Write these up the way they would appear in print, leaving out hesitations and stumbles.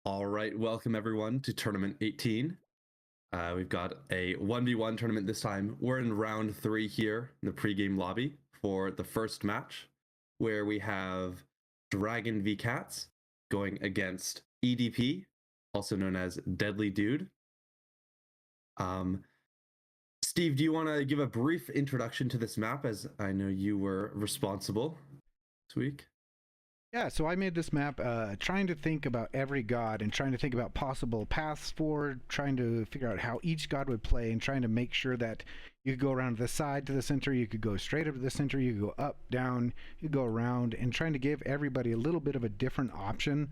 All right, welcome everyone to Tournament 18. We've got a 1v1 tournament this time. We're in round 3 here in the pregame lobby for the first match, where we have DragonvsCATS going against EDP, also known as Deadly Dude. Steve, do you want to give a brief introduction to this map, as I know you were responsible this week? Yeah, so I made this map trying to think about every god and trying to think about possible paths forward, trying to figure out how each god would play and trying to make sure that you could go around to the side to the center, you could go straight up to the center, you could go up, down, you could go around, and trying to give everybody a little bit of a different option.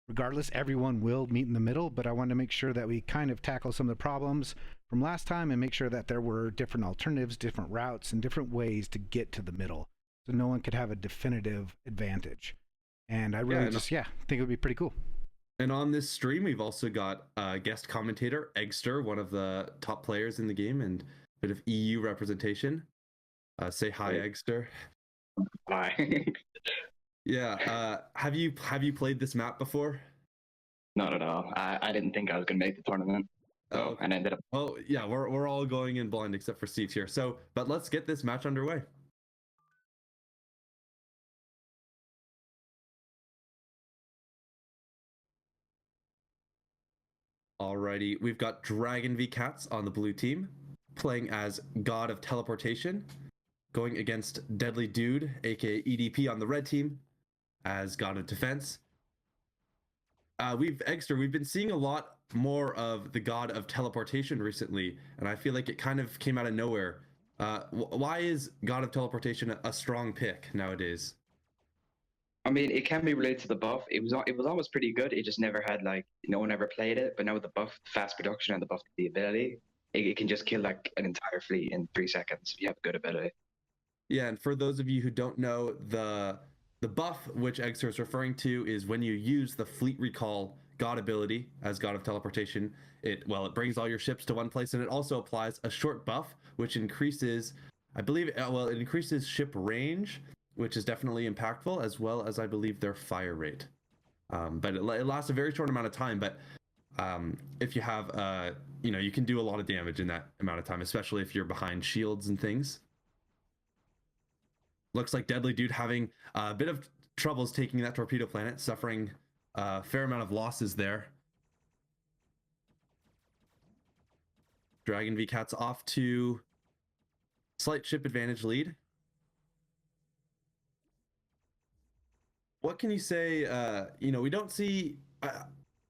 Regardless, everyone will meet in the middle, but I wanted to make sure that we kind of tackle some of the problems from last time and make sure that there were different alternatives, different routes, and different ways to get to the middle. So no one could have a definitive advantage. And I really think it would be pretty cool. And on this stream, we've also got guest commentator, Eggster, one of the top players in the game, and a bit of EU representation. Say hi, Eggster. Hi. Yeah. Have you played this map before? Not at all. I didn't think I was going to make the tournament. So, and ended up. Oh, yeah, we're all going in blind except for Steve here. So, but let's get this match underway. Alrighty, we've got DragonvsCATS on the blue team, playing as God of Teleportation, going against Deadly Dude, aka EDP, on the red team, as God of Defense. We've been seeing a lot more of the God of Teleportation recently, and I feel like it kind of came out of nowhere. Why is God of Teleportation a strong pick nowadays? I mean, it can be related to the buff. It was always pretty good. It just never had, like, no one ever played it. But now with the buff, fast production, and the buff, the ability, it can just kill like an entire fleet in 3 seconds if you have a good ability. Yeah, and for those of you who don't know, the buff which Eggster is referring to is when you use the Fleet Recall God ability as God of Teleportation. It brings all your ships to one place, and it also applies a short buff which increases, I believe, it increases ship range, which is definitely impactful, as well as I believe their fire rate. But it lasts a very short amount of time. But if you have, you can do a lot of damage in that amount of time, especially if you're behind shields and things. Looks like Deadly Dude having a bit of troubles taking that torpedo planet, suffering a fair amount of losses there. DragonvsCATS off to slight ship advantage lead. What can you say? We don't see.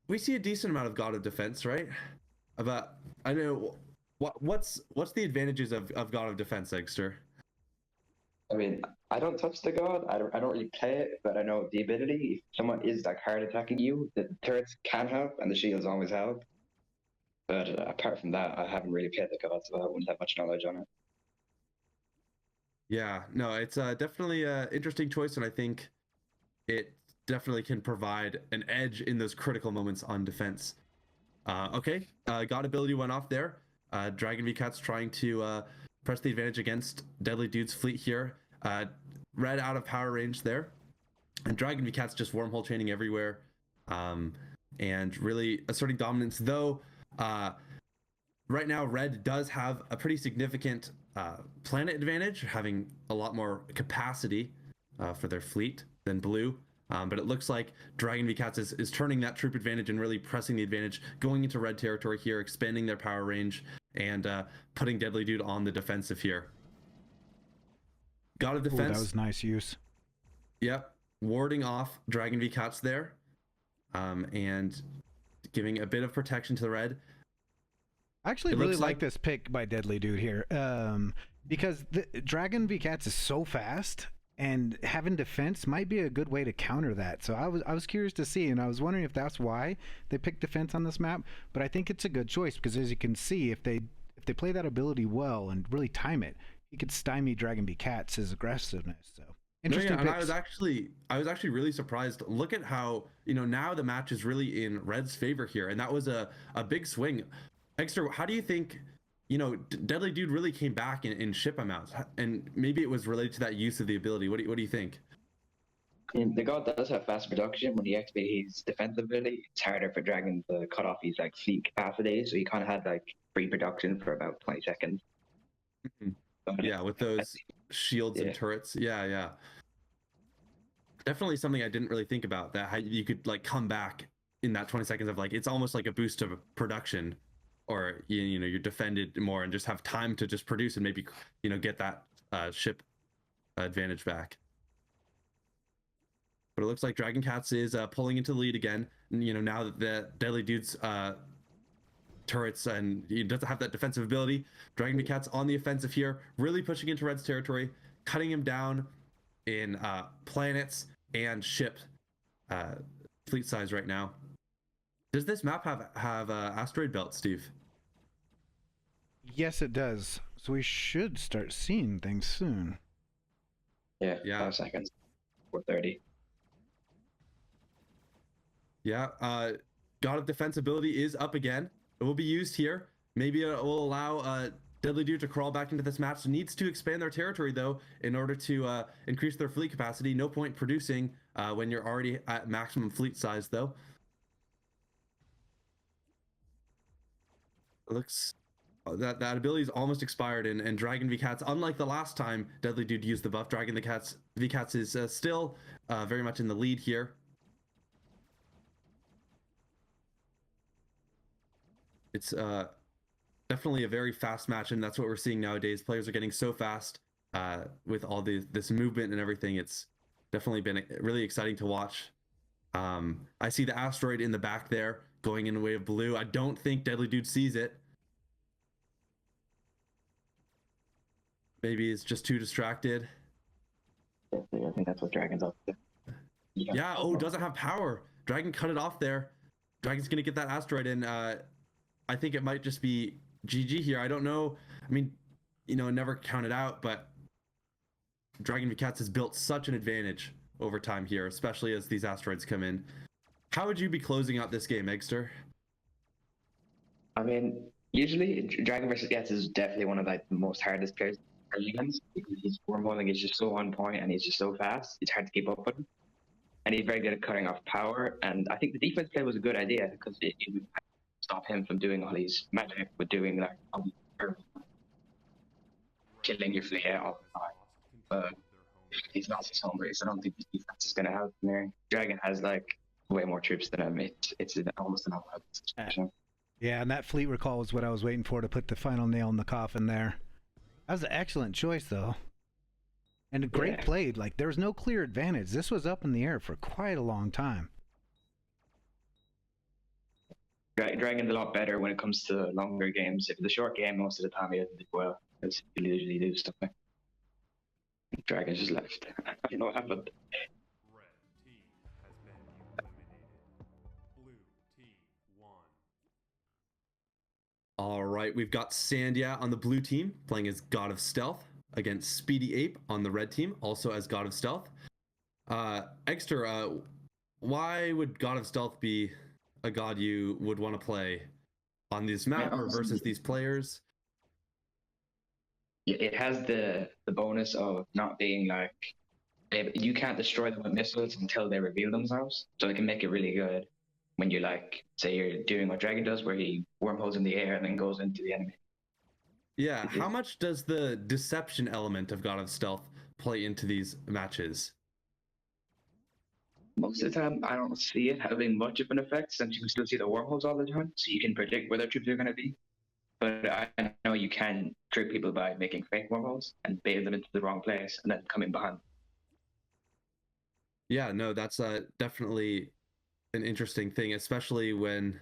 We see a decent amount of God of Defense, right? I know. What's the advantages of God of Defense, Eggster? I mean, I don't touch the god. I don't really play it, but I know the ability. If someone is like hard attacking you, the turrets can help, and the shields always help. But apart from that, I haven't really played the god, so I wouldn't have much knowledge on it. Yeah, no, it's definitely an interesting choice, and I think it definitely can provide an edge in those critical moments on defense. Okay, God ability went off there. DragonvsCATS trying to press the advantage against Deadly Dude's fleet here. Red out of power range there. And DragonvsCATS just wormhole chaining everywhere. And really asserting dominance, though right now Red does have a pretty significant planet advantage, having a lot more capacity for their fleet than Blue. But it looks like DragonvsCATS is turning that troop advantage and really pressing the advantage, going into red territory here, expanding their power range, and putting Deadly Dude on the defensive here. God of Defense. That was nice use. Yep. Warding off DragonvsCATS there, and giving a bit of protection to the red. I actually really like this pick by Deadly Dude here, because DragonvsCATS is so fast, and having defense might be a good way to counter that. So I was curious to see, and I was wondering if that's why they picked defense on this map. But I think it's a good choice because, as you can see, if they play that ability well and really time it, you could stymie DragonvsCATS' aggressiveness. So interesting. And I was actually really surprised. Look at how now the match is really in Red's favor here, and that was a big swing. Eggster, how do you think? Deadly Dude really came back in ship amounts, and maybe it was related to that use of the ability. What do you think? And the god does have fast production. When he activates his defensive ability, it's harder for Dragon to cut off his like fleet capacity. So he kind of had like free production for about 20 seconds. Yeah, with those shields Yeah. and turrets. Yeah, yeah. Definitely something I didn't really think about, that how you could like come back in that 20 seconds of like, it's almost like a boost of production, or you know, you're defended more and just have time to just produce and maybe, you know, get that ship advantage back. But it looks like DragonvsCATS is pulling into the lead again. And, you know, now that the Deadly Dude's turrets and he doesn't have that defensive ability, DragonvsCATS on the offensive here, really pushing into Red's territory, cutting him down in planets and ship fleet size right now. Does this map have asteroid belt, Steve? Yes, it does. So we should start seeing things soon. Yeah, Yeah. 5 seconds. 4:30. Yeah, God of Defense ability is up again. It will be used here. Maybe it will allow Deadly Dude to crawl back into this match. Needs to expand their territory, though, in order to increase their fleet capacity. No point producing when you're already at maximum fleet size, though. It looks... that ability is almost expired, and DragonvsCATS, unlike the last time Deadly Dude used the buff, DragonvsCATS is still very much in the lead here. It's definitely a very fast match, and that's what we're seeing nowadays. Players are getting so fast with all this movement and everything. It's definitely been really exciting to watch. I see the asteroid in the back there going in the way of blue. I don't think Deadly Dude sees it. Maybe he's just too distracted. I think that's what Dragon's up to. Yeah, oh, doesn't have power. Dragon cut it off there. Dragon's gonna get that asteroid, and I think it might just be GG here. I don't know. I mean, you know, never count it out, but DragonvsCATS has built such an advantage over time here, especially as these asteroids come in. How would you be closing out this game, Eggster? I mean, usually DragonvsCATS is definitely one of like the most hardest players against, because his wormholing is just so on point and he's just so fast. It's hard to keep up with him, and he's very good at cutting off power. And I think the defense play was a good idea because it would stop him from doing all these magic, with doing like killing your fleet all the time. But he's not so hungry, so I don't think his defense is going to help him there. Dragon has like way more troops than him. It's almost an all-out situation. Yeah, and that fleet recall was what I was waiting for to put the final nail in the coffin there. That was an excellent choice, though. And a great play. Like, there was no clear advantage. This was up in the air for quite a long time. Dragon's a lot better when it comes to longer games. If it's a short game, most of the time he doesn't do well, because he usually do stuff like Dragon just left. I don't know what happened. Red team has been eliminated. Blue team won. All right, we've got Sandyea on the blue team playing as God of Stealth against Speedy Ape on the red team, also as God of Stealth. Eggster, why would God of Stealth be a god you would want to play on this map or versus these players? It has the bonus of not being like, you can't destroy them with missiles until they reveal themselves, so it can make it really good when you like, say you're doing what Dragon does, where he wormholes in the air and then goes into the enemy. Yeah, how much does the deception element of God of Stealth play into these matches? Most of the time, I don't see it having much of an effect, since you can still see the wormholes all the time, so you can predict where their troops are going to be. But I know you can trick people by making fake wormholes and bait them into the wrong place and then coming behind. Yeah, no, that's definitely an interesting thing, especially when,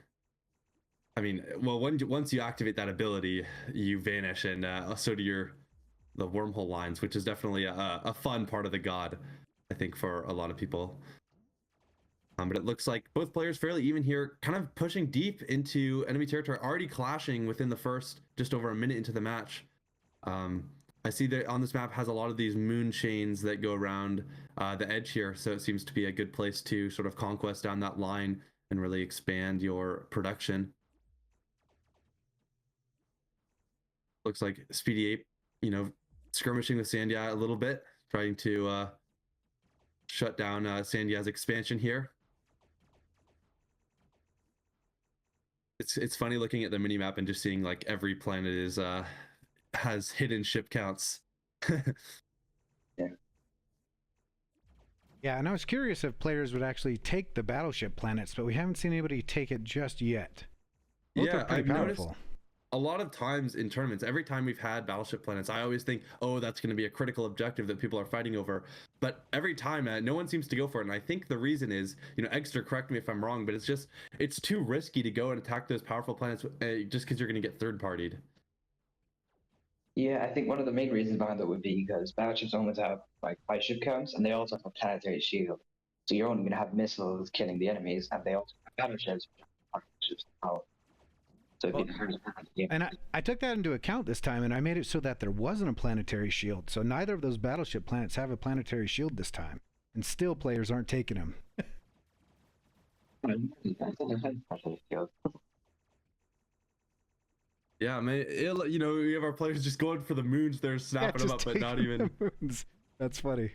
I mean, well, once you activate that ability, you vanish, and so do the wormhole lines, which is definitely a fun part of the god, I think, for a lot of people. But it looks like both players fairly even here, kind of pushing deep into enemy territory, already clashing within the first, just over a minute into the match. I see that on this map has a lot of these moon chains that go around the edge here, so it seems to be a good place to sort of conquest down that line and really expand your production. Looks like Speedy Ape, you know, skirmishing with Sandyea a little bit, trying to shut down Sandya's expansion here. It's funny looking at the minimap and just seeing like every planet is has hidden ship counts. Yeah, and I was curious if players would actually take the battleship planets, but we haven't seen anybody take it just yet. Both are pretty powerful. A lot of times in tournaments, every time we've had battleship planets, I always think, oh, that's going to be a critical objective that people are fighting over. But every time, no one seems to go for it. And I think the reason is, Exeter, correct me if I'm wrong, but it's too risky to go and attack those powerful planets just because you're going to get third-partied. Yeah, I think one of the main reasons behind that would be because battleships always have like high ship counts, and they also have a planetary shield. So you're only going to have missiles killing the enemies, and they also have battleships. So and I took that into account this time, and I made it so that there wasn't a planetary shield. So neither of those battleship planets have a planetary shield this time, and still players aren't taking them. Yeah, man. We have our players just going for the moons. They're snapping them up, but not even. Moons. That's funny.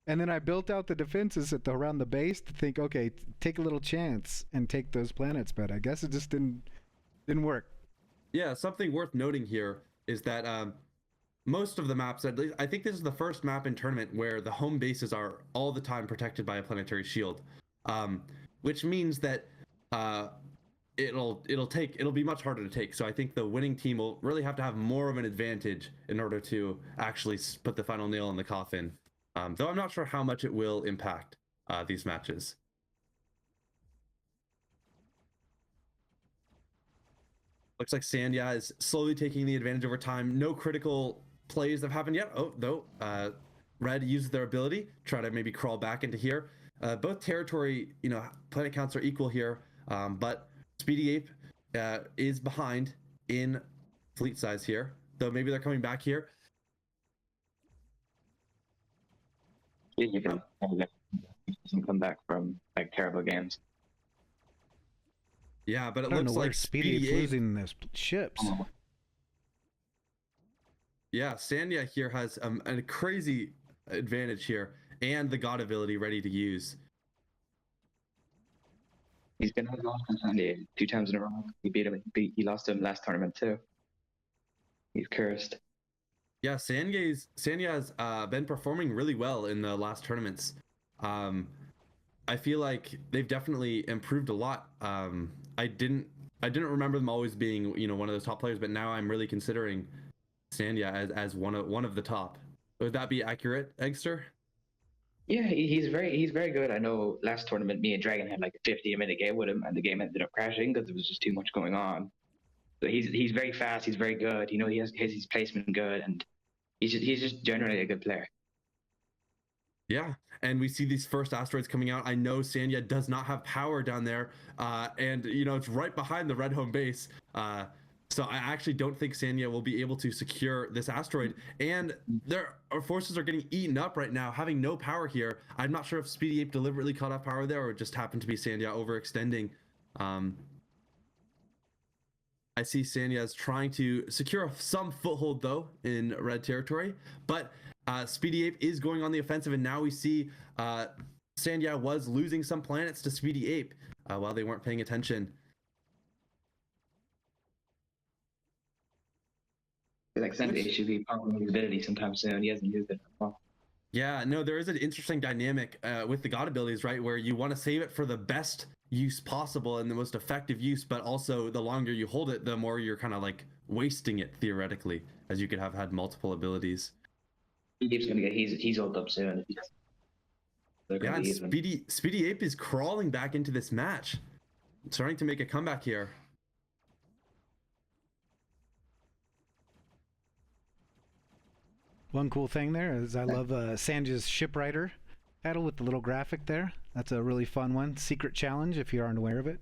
And then I built out the defenses around the base to think, okay, take a little chance and take those planets, but I guess it just didn't work. Yeah, something worth noting here is that most of the maps, at least, I think this is the first map in tournament where the home bases are all the time protected by a planetary shield, which means that it'll be much harder to take. So I think the winning team will really have to have more of an advantage in order to actually put the final nail in the coffin. Though I'm not sure how much it will impact these matches. Looks like Sandyea is slowly taking the advantage over time. No critical plays have happened yet. Oh, though, Red uses their ability, try to maybe crawl back into here. Both territory, planet counts are equal here, but Speedy Ape is behind in fleet size here, though maybe they're coming back here. You can come back from like terrible games. Yeah, but it looks like Speedy Ape losing those ships. Yeah, Sandyea here has a crazy advantage here, and the God ability ready to use. He's been lost on Sandyea 2 times in a row. He beat him. He lost him last tournament too. He's cursed. Yeah, Sandyea's been performing really well in the last tournaments. I feel like they've definitely improved a lot. I didn't remember them always being one of those top players, but now I'm really considering Sandyea as one of the top. Would that be accurate, Eggster? Yeah, he's very good. I know last tournament me and Dragon had like a 50-minute game with him, and the game ended up crashing because there was just too much going on. So he's very fast. He's very good. He has his placement good, and he's just generally a good player. Yeah, and we see these first asteroids coming out. I know Sandyea does not have power down there, and it's right behind the red home base. So I actually don't think Sandyea will be able to secure this asteroid, and our forces are getting eaten up right now, having no power here. I'm not sure if Speedy Ape deliberately cut off power there, or it just happened to be Sandyea overextending. I see Sandyea's trying to secure some foothold though in red territory, but Speedy Ape is going on the offensive, and now we see Sandyea was losing some planets to Speedy Ape while they weren't paying attention. Like Sandyea should be powerful his ability sometime soon. He hasn't used it. Yeah, no, there is an interesting dynamic with the God abilities, right? Where you want to save it for the best use possible and the most effective use, but also the longer you hold it, the more you're kind of like wasting it theoretically, as you could have had multiple abilities. He's gonna get he's old up soon. Yeah, and Speedy Ape is crawling back into this match, starting to make a comeback here. One cool thing there is I love Sandyea's shipwriter title with the little graphic there. That's a really fun one. Secret challenge if you aren't aware of it.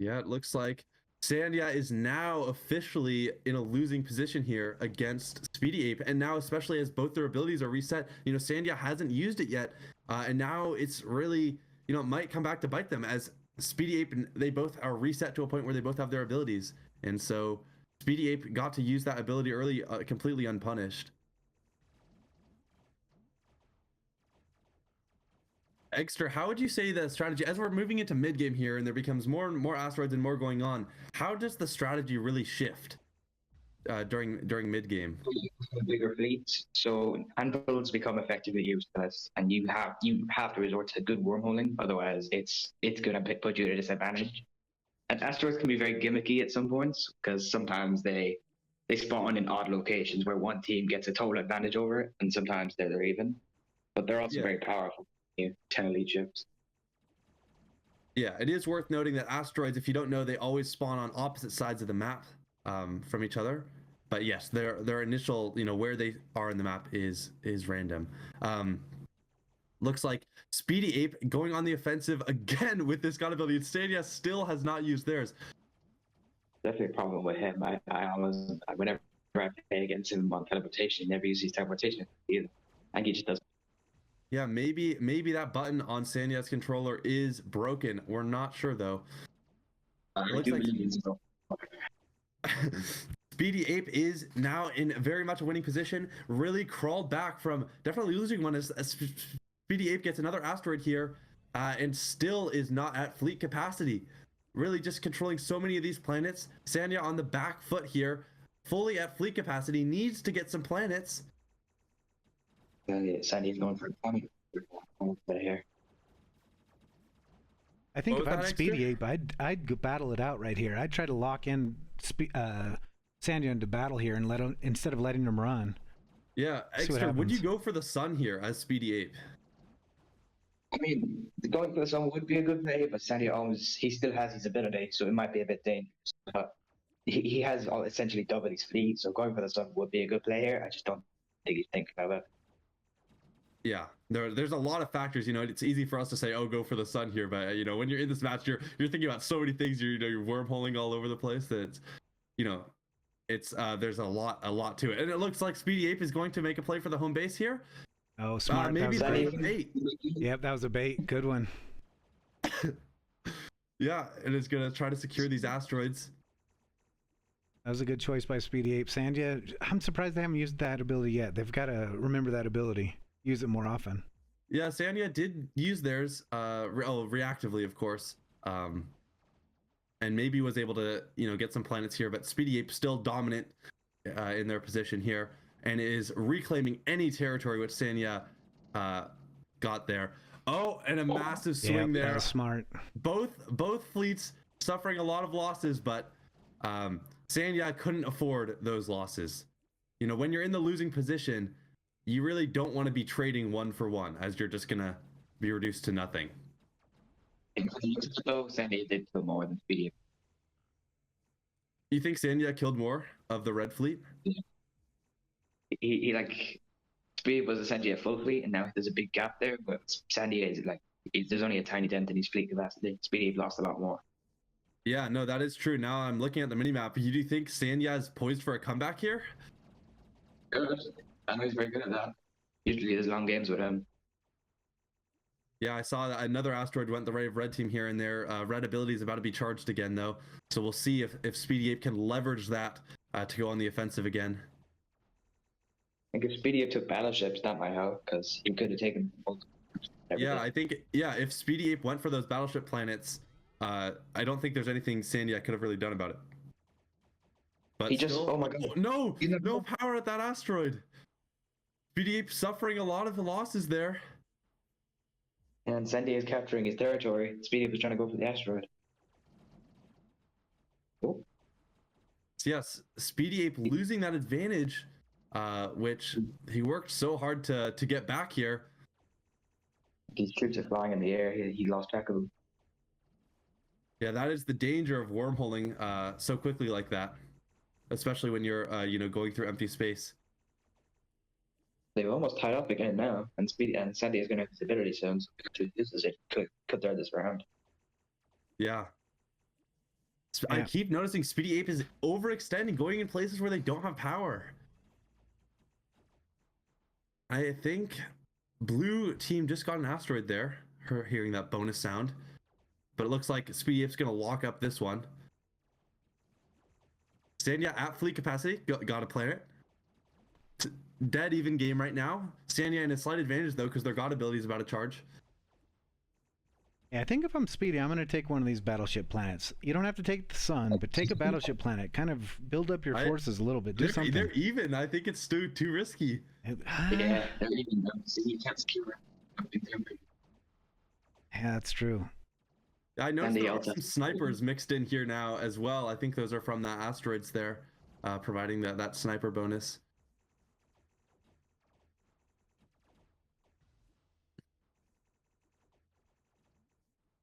Yeah, it looks like Sandyea is now officially in a losing position here against Speedy Ape, and now especially as both their abilities are reset, Sandyea hasn't used it yet, and now it's really, it might come back to bite them as Speedy Ape and they both are reset to a point where they both have their abilities. And so Speedy Ape got to use that ability early, completely unpunished. Exter, how would you say the strategy, as we're moving into mid game here and there becomes more and more asteroids and more going on, how does the strategy really shift during mid game? Bigger fleets, so anvils become effectively useless, and you have to resort to good wormholing, otherwise it's gonna put you at a disadvantage. And asteroids can be very gimmicky at some points because sometimes they spawn in odd locations where one team gets a total advantage over it, and sometimes they're even. But they're also very powerful. 10 elite ships. Yeah, it is worth noting that asteroids, if you don't know, they always spawn on opposite sides of the map from each other. But yes, their initial, where they are in the map is random. Looks like Speedy Ape going on the offensive again with this god ability. Sandyea still has not used theirs. Definitely a problem with him. Whenever I play against him on teleportation, he never uses teleportation either. And he just doesn't. Yeah, maybe that button on Sandyea's controller is broken. We're not sure though. Looks like Speedy Ape is now in very much a winning position. Really crawled back from definitely losing one as Speedy Ape gets another asteroid here, and still is not at fleet capacity. Really just controlling so many of these planets. Sandyea on the back foot here, fully at fleet capacity, needs to get some planets. Sandy's going for a here. I think if I'm Speedy Ape, I'd battle it out right here. I'd try to lock in Sandyea into battle here and instead of letting him run. Yeah, Extra, would you go for the sun here as Speedy Ape? I mean, going for the sun would be a good play, but Sandyea he still has his ability, so it might be a bit dangerous. But he has essentially double his fleet, so going for the sun would be a good play here. I just don't think he's thinking about it. Yeah, there's a lot of factors. It's easy for us to say, "Oh, go for the sun here," but when you're in this match, you're thinking about so many things. You're wormholing all over the place. That it's there's a lot to it, and it looks like Speedy Ape is going to make a play for the home base here. Oh, smart. Maybe that was a bait. Yep, that was a bait. Good one. Yeah, and it's gonna try to secure these asteroids. That was a good choice by Speedy Ape. Sandyea, I'm surprised they haven't used that ability yet. They've got to remember that ability. Use it more often. Yeah, Sandyea did use theirs reactively, of course, and maybe was able to get some planets here, but Speedy Ape still dominant in their position here and is reclaiming any territory which Sandyea got there. Oh, and a massive swing there. That was smart. Both fleets suffering a lot of losses, but Sandyea couldn't afford those losses. When you're in the losing position, you really don't want to be trading one for one, as you're just gonna be reduced to nothing. So Sandyea did kill more than Speedy. You think Sandyea killed more of the red fleet? Yeah. He Speedy was essentially a full fleet, and now there's a big gap there. But Sandyea is there's only a tiny dent in his fleet capacity. Speedy lost a lot more. Yeah, no, that is true. Now I'm looking at the minimap. Do you think Sandyea is poised for a comeback here? Good. I know he's very good at that. Usually there's long games with him. Yeah, I saw that another asteroid went the way of red team here, and their red ability is about to be charged again, though. So we'll see if Speedy Ape can leverage that to go on the offensive again. I think if Speedy Ape took battleships, that might help, because he could have taken both. Yeah, I think, if Speedy Ape went for those battleship planets, I don't think there's anything Sandyea could have really done about it. But he just, oh my god. Oh, no power at that asteroid. Speedy Ape suffering a lot of the losses there. And Sandyea is capturing his territory. Speedy Ape was trying to go for the asteroid. Oh. So yes, Speedy Ape losing that advantage, which he worked so hard to get back here. These troops are flying in the air. He lost track of them. Yeah, that is the danger of wormholing so quickly like that, especially when you're going through empty space. They've almost tied up again now, and Sandyea is going to have his ability soon. So this is it. Could throw this round. Yeah. I keep noticing Speedy Ape is overextending, going in places where they don't have power. I think blue team just got an asteroid there. Hearing that bonus sound, but it looks like Speedy Ape's going to lock up this one. Sandyea at fleet capacity. Got a planet. Dead even game right now. Sandyea in a slight advantage though, because their god ability is about to charge. Yeah, I think if I'm Speedy, I'm going to take one of these battleship planets. You don't have to take the sun, but take a battleship planet. Kind of build up your forces a little bit. Do something. They're even. I think it's too risky. Yeah, they're even. So you can't secure it. Yeah, that's true. I noticed there are some snipers mixed in here now as well. I think those are from the asteroids there, providing that sniper bonus.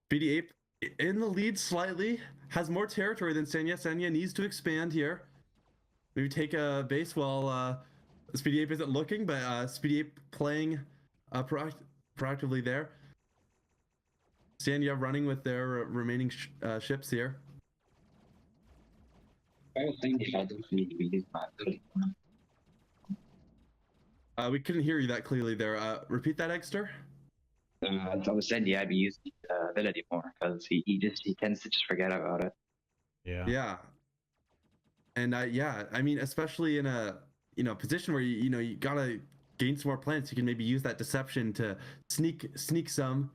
Speedy Ape in the lead slightly, has more territory than Sandyea. Sandyea needs to expand here. Maybe take a base while Speedy Ape isn't looking, but Speedy Ape playing proactively there. Sandyea running with their remaining ships here. I don't think they need to be used by we couldn't hear you that clearly there. Repeat that, Exter. I was saying, yeah, I'd be using ability more because he tends to just forget about it. Yeah. Yeah. And yeah, I mean, especially in a position where you gotta gain some more planets, you can maybe use that deception to sneak some,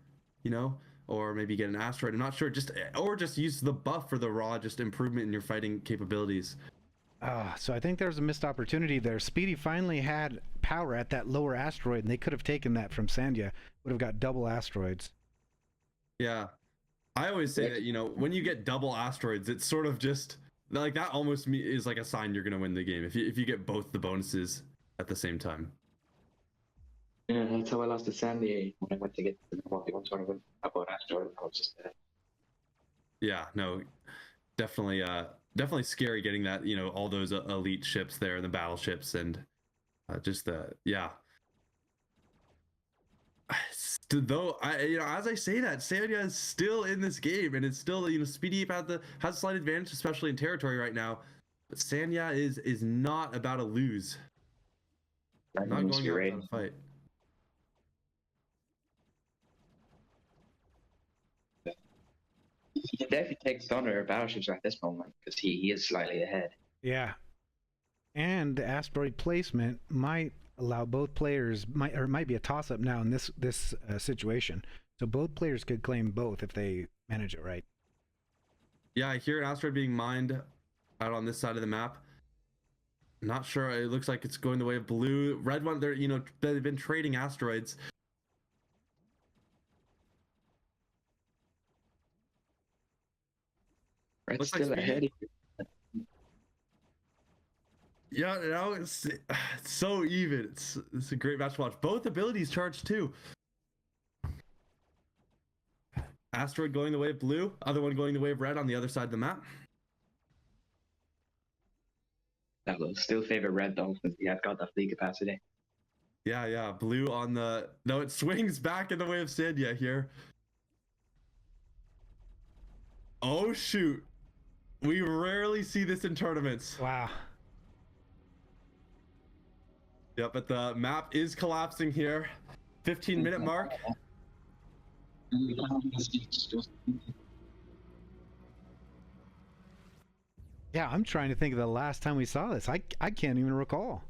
or maybe get an asteroid. I'm not sure. Or just use the buff for the raw improvement in your fighting capabilities. So I think there's a missed opportunity there. Speedy finally had power at that lower asteroid, and they could have taken that from Sandyea. Would have got double asteroids. Yeah, I always say that when you get double asteroids, it's sort of just like that. Almost is like a sign you're gonna win the game if you get both the bonuses at the same time. Yeah, that's how I lost to Sandyea when I went to get the one tournament about asteroid. I was just Yeah, no, definitely scary getting that, all those elite ships there, the battleships, and though as I say that, Sandyea is still in this game, and it's still, Speedy Ape has a slight advantage, especially in territory right now, but Sandyea is not about to lose. Not going out without a fight. He can definitely take Thunder battleships at this moment because he is slightly ahead. Yeah. And the asteroid placement might allow both players, might be a toss-up now in this situation. So both players could claim both if they manage it right. Yeah, I hear an asteroid being mined out on this side of the map. Not sure. It looks like it's going the way of blue. Red one, they've been trading asteroids. Red's still ahead. Yeah, it's so even. It's a great match to watch. Both abilities charged too. Asteroid going the way of blue, other one going the way of red on the other side of the map. That will still favor red though, since he has got that fleet capacity. Yeah, blue on the... No, it swings back in the way of Sandyea here. Oh shoot. We rarely see this in tournaments. Wow. Yep, but the map is collapsing here. 15-minute mark. Yeah, I'm trying to think of the last time we saw this. I can't even recall.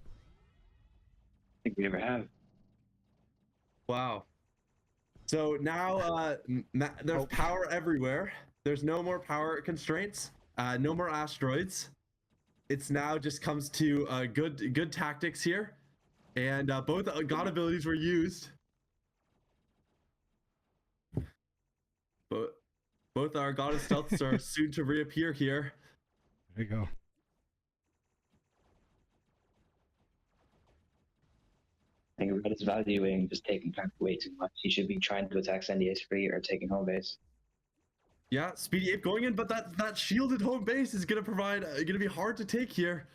I think we ever have. Wow. So now there's power everywhere. There's no more power constraints. No more asteroids. It's now just comes to good tactics here, and both god abilities were used. But both our god of stealths are soon to reappear here. There you go. I think Red is valuing just taking back way too much. He should be trying to attack Sandyea's free or taking home base. Yeah, Speedy Ape going in, but that shielded home base is gonna be hard to take here.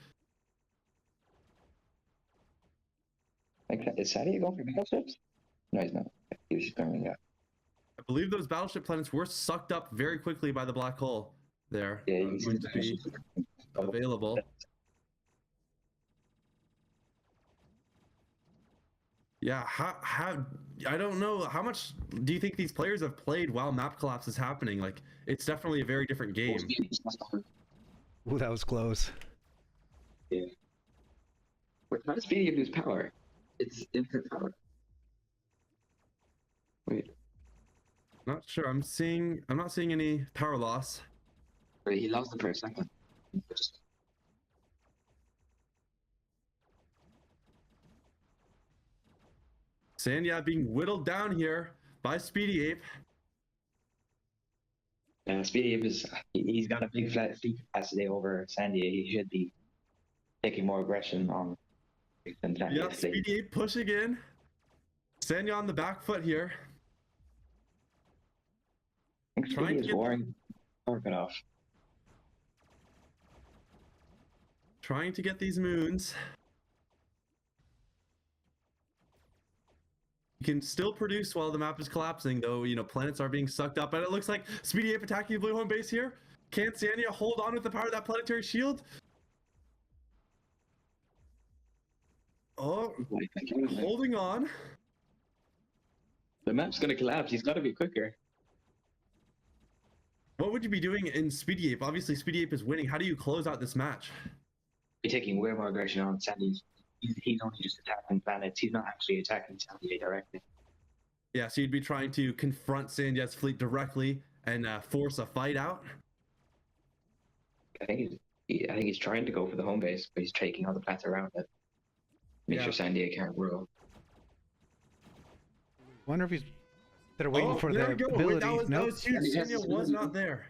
Is Sandyea going for battleships? No, he's not. He was just going, yeah. I believe those battleship planets were sucked up very quickly by the black hole there. Yeah, Going to be available. Yeah, how I don't know, how much do you think these players have played while map collapse is happening? Like, it's definitely a very different game. Ooh, that was close. How does Speedy Ape lose power? It's infinite power. Wait, Not sure. I'm not seeing any power loss. wait, he lost it for a second. Just- Sandyea being whittled down here by Speedy Ape. Speedy Ape he's got a big flat fleet capacity over Sandyea. He should be taking more aggression on than Sandyea. Yeah, Speedy Ape pushing in. Sandyea on the back foot here. I think trying Speedy to is get- warring power cut off. Trying to get these moons. You can still produce while the map is collapsing, though, you know, planets are being sucked up. And it looks like Speedy Ape attacking the blue home base here. Can Sandyea hold on with the power of that planetary shield? Oh, holding on. The map's gonna collapse. He's got to be quicker. What would you be doing in Speedy Ape? Obviously, Speedy Ape is winning. How do you close out this match? Be taking way more aggression on Sandy. He's only just attacking planets. He's not actually attacking Sandy directly. Yeah, so you'd be trying to confront Sandyea's fleet directly and force a fight out. I think he's trying to go for the home base, but he's taking all the planets around it. Make Yeah. sure Sandyea can't grow. Wonder if they're waiting for there the we go. ability. Wait, that was Nope. huge. Sandy has Sandyea this was ability. not there.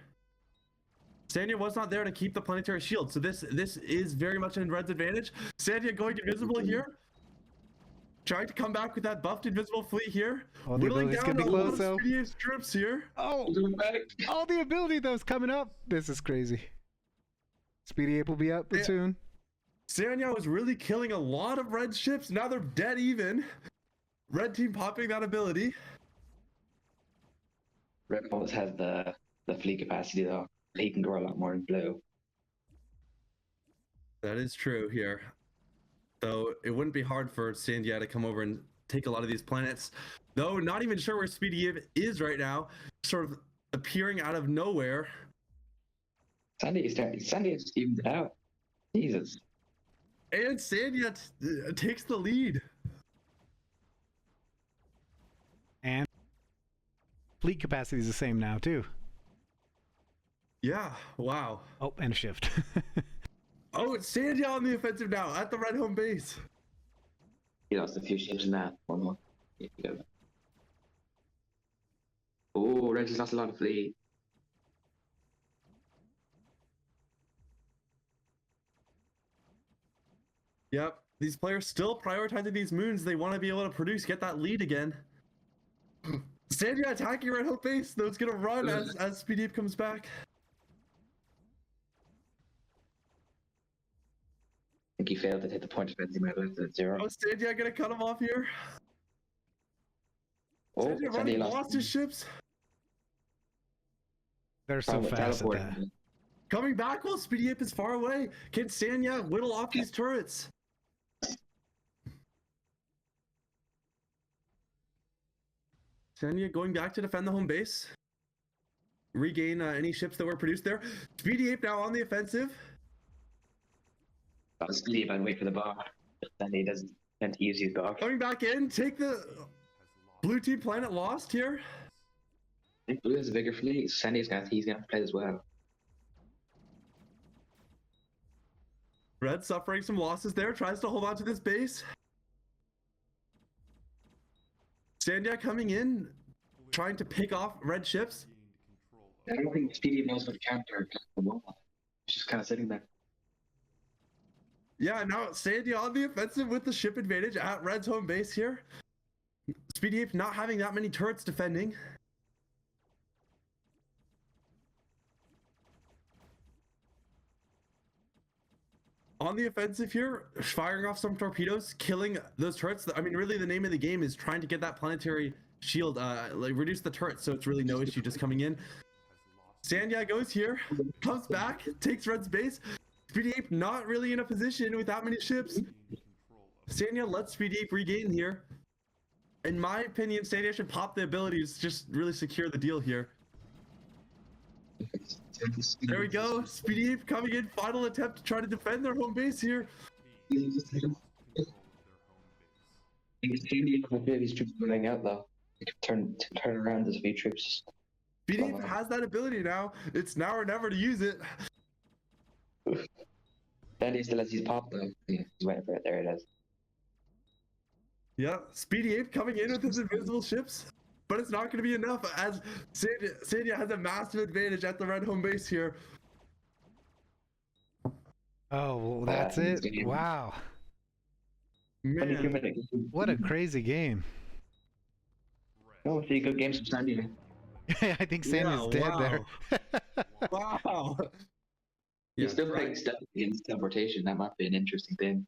Sandyea was not there to keep the planetary shield, so this is very much in Red's advantage. Sandyea going invisible here. Trying to come back with that buffed invisible fleet here. Oh, the Whittling ability's down gonna be a lot close, of though. Speedy Ape's troops here. Oh, Doing back. oh, the ability that's coming up. This is crazy. Speedy Ape will be up Yeah. soon. Sandyea was really killing a lot of red ships. Now they're dead even. Red team popping that ability. Red always has the fleet capacity though. He can grow a lot more in blue. That is true here. Though it wouldn't be hard for Sandyea to come over and take a lot of these planets. Though not even sure where Speedy Ape is right now. Sort of appearing out of nowhere. Sandy's just evened it out. Jesus. And Sandyea takes the lead. And fleet capacity is the same now, too. Yeah, wow. Oh, and a shift. Oh, it's Sandyea on the offensive now at the red home base. He lost a few ships in that. One more. Yeah. Oh, Reggie's lost a lot of fleet. Yep, these players still prioritizing these moons. They want to be able to produce, get that lead again. Sandyea attacking red home base, though it's gonna run as Speedy Ape comes back. I think he failed to hit the point defense. He might have left it at 0. Oh, Sandyea gonna cut him off here. Oh, Sandyea Sandyea running lost. lost his ships. They're so fast at teleport. that. Coming back while Speedy Ape is far away. Can Sandyea whittle off these turrets? Sandyea going back to defend the home base. Regain any ships that were produced there. Speedy Ape now on the offensive. Speedy and wait for the bar. Then he doesn't tend to use his bar. Coming back in, take the blue team planet lost here. I think Blue has a bigger fleet. He's gonna have to play as well. Red suffering some losses there, tries to hold on to this base. Sandyea coming in, trying to pick off red ships. I don't think Speedy knows what to counter the wall. He's just kind of sitting there. Yeah, now Sandyea on the offensive with the ship advantage at Red's home base here. Speedy Ape not having that many turrets defending. On the offensive here, firing off some torpedoes, killing those turrets. I mean, really the name of the game is trying to get that planetary shield, like reduce the turrets so it's really no issue just coming in. Sandyea goes here, comes back, takes Red's base. Speedy Ape not really in a position with that many ships. Sandyea lets Speedy Ape regain here. In my opinion, Sandyea should pop the abilities, just really secure the deal here. There we go. Speedy Ape coming in, final attempt to try to defend their home base here. He's changing a bit of his troops running out though. He could turn around as a few troops. Speedy Ape has that ability now. It's now or never to use it. Then he still has his pop though. Yeah, he's waiting for it. There it is. Yeah, Speedy Ape coming in with his invisible ships, but it's not going to be enough as Sandyea has a massive advantage at the red home base here. Oh, well, that's it. Wow. 22 Man, minutes. What a crazy game. Oh, see, good games from Sandy. I think Sandy's dead wow. there. Wow. He's still playing stuff against teleportation. That might be an interesting thing.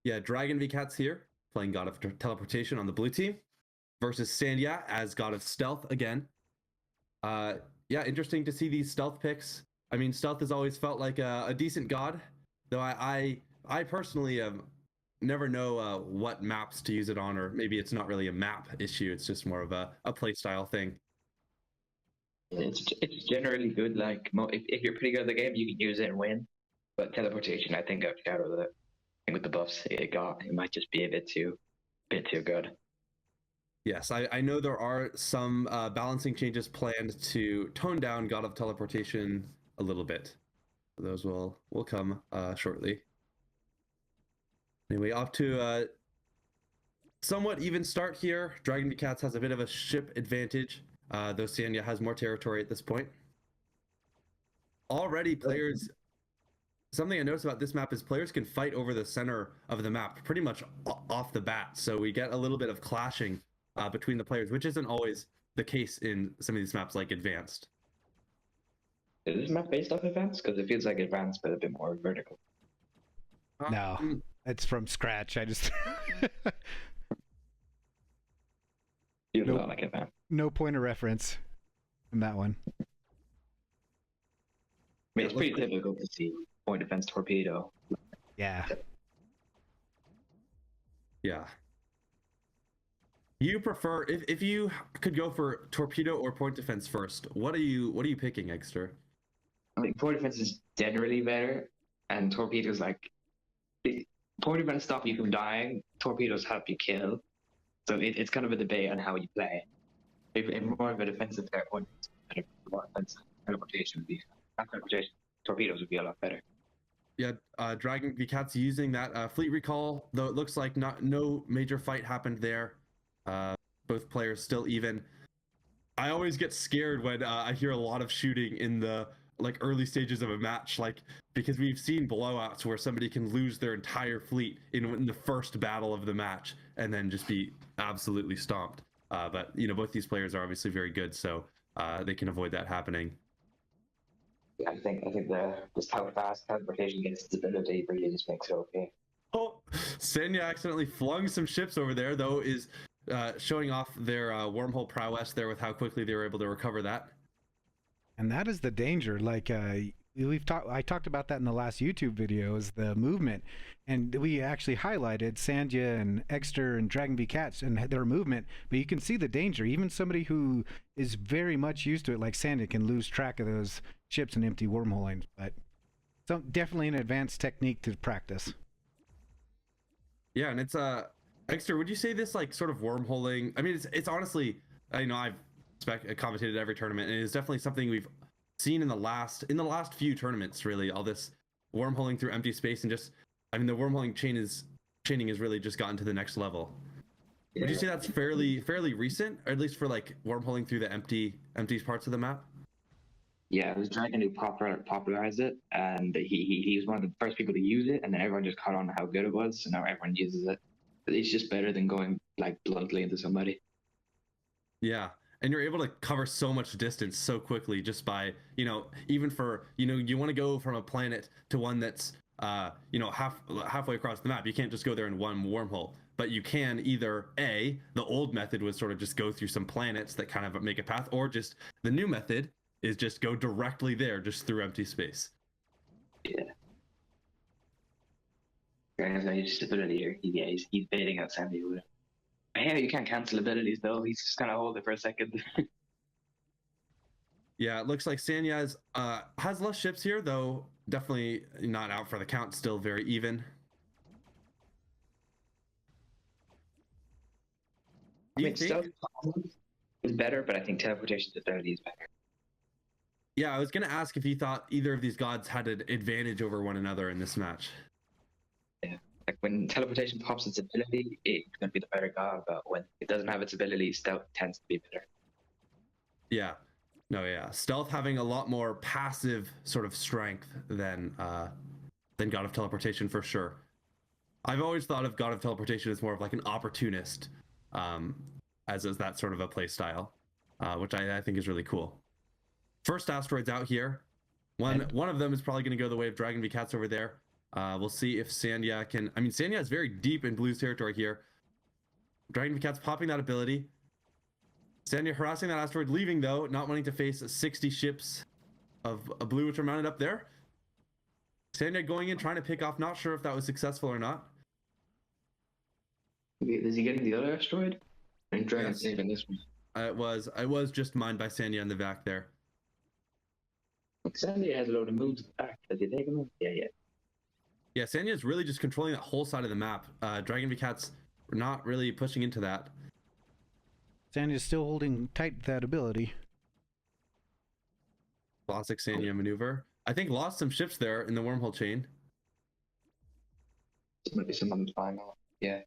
Yeah, DragonvsCATS here, playing God of Teleportation on the blue team, versus Sandyea as God of Stealth again. Yeah, interesting to see these stealth picks. I mean, stealth has always felt like a decent god, though I personally never know what maps to use it on, or maybe it's not really a map issue. It's just more of a play style thing. It's generally good. Like if you're pretty good at the game, you can use it and win. But teleportation, I think I've got with it. I think with the buffs it might just be a bit too good. Yes, I know there are some balancing changes planned to tone down God of Teleportation a little bit. Those will come shortly. Anyway, off to a somewhat even start here. DragonvsCATS has a bit of a ship advantage, though Sandyea has more territory at this point. Already players, something I noticed about this map is players can fight over the center of the map pretty much off the bat. So we get a little bit of clashing between the players, which isn't always the case in some of these maps like Advanced. Is this map based off Advanced? Because it feels like Advanced, but a bit more vertical. No, it's from scratch. I just You feel like Advanced. no point of reference in that one. I mean, it's pretty typical to see point defense torpedo. Yeah. Yeah. You prefer if you could go for torpedo or point defense first, what are you picking, Egster? I mean, point defense is generally better, and torpedoes point defense stop you from dying. Torpedoes help you kill. So it's kind of a debate on how you play. If more of a defensive player, point more offensive, teleportation would be not teleportation. Torpedoes would be a lot better. Yeah, DragonvsCATS using that fleet recall, though it looks like no major fight happened there. Both players still even. I always get scared when I hear a lot of shooting in the early stages of a match, because we've seen blowouts where somebody can lose their entire fleet in the first battle of the match and then just be absolutely stomped. But both these players are obviously very good, so they can avoid that happening. Yeah, I think just how fast teleportation gets its ability really just makes it okay. Oh, Sandyea accidentally flung some ships over there, though, is showing off their wormhole prowess there with how quickly they were able to recover that. And that is the danger. I talked about that in the last YouTube video, is the movement, and we actually highlighted Sandyea and Egster and DragonvsCATS and their movement. But you can see the danger. Even somebody who is very much used to it, like Sandyea, can lose track of those ships and empty wormholing. But so definitely an advanced technique to practice. Yeah, and it's Egster, would you say this sort of wormholing? I mean, it's honestly, I've commentated every tournament, and it's definitely something we've seen in the last few tournaments. Really, all this wormholing through empty space, and the wormholing chaining has really just gotten to the next level. Yeah. Would you say that's fairly recent, or at least for wormholing through the empty parts of the map? Yeah, it was Dragon who popularized it, and he was one of the first people to use it, and then everyone just caught on how good it was, so now everyone uses it. It's just better than going bluntly into somebody. Yeah, and you're able to cover so much distance so quickly just by even for you want to go from a planet to one that's halfway across the map. You can't just go there in one wormhole, but you can either the old method was sort of just go through some planets that kind of make a path, or just the new method is just go directly there, just through empty space. Yeah. Dragon's got his ability here. He's baiting out Sandyea with it. Yeah, you can't cancel abilities though. He's just gonna hold it for a second. Yeah, it looks like Sandyea has less ships here, though definitely not out for the count. Still very even. I you mean, think? stealth is better, but I think teleportation's ability is better. Yeah, I was gonna ask if you thought either of these gods had an advantage over one another in this match. Yeah. Like when teleportation pops its ability, it's going to be the better god, but when it doesn't have its ability, stealth tends to be better. Yeah. No, yeah. Stealth having a lot more passive sort of strength than God of Teleportation for sure. I've always thought of God of Teleportation as more of like an opportunist, as is that sort of a play style, which I think is really cool. First asteroids out here. One of them is probably going to go the way of DragonvsCATS over there. We'll see if Sandyea can. I mean, Sandyea is very deep in Blue's territory here. DragonvsCATS popping that ability. Sandyea harassing that asteroid, leaving though, not wanting to face 60 ships of Blue which are mounted up there. Sandyea going in, trying to pick off. Not sure if that was successful or not. Is he getting the other asteroid? And Dragon Yes. saving this one. I was just mined by Sandyea in the vac there. Sandy has a load of moves in the back. Does he take them? Yeah, yeah. Yeah, Sandyea is really just controlling that whole side of the map. DragonvsCATS not really pushing into that. Sandya's still holding tight that ability. Classic Sandyea maneuver. I think lost some ships there in the wormhole chain. This might be some on the final. Yeah.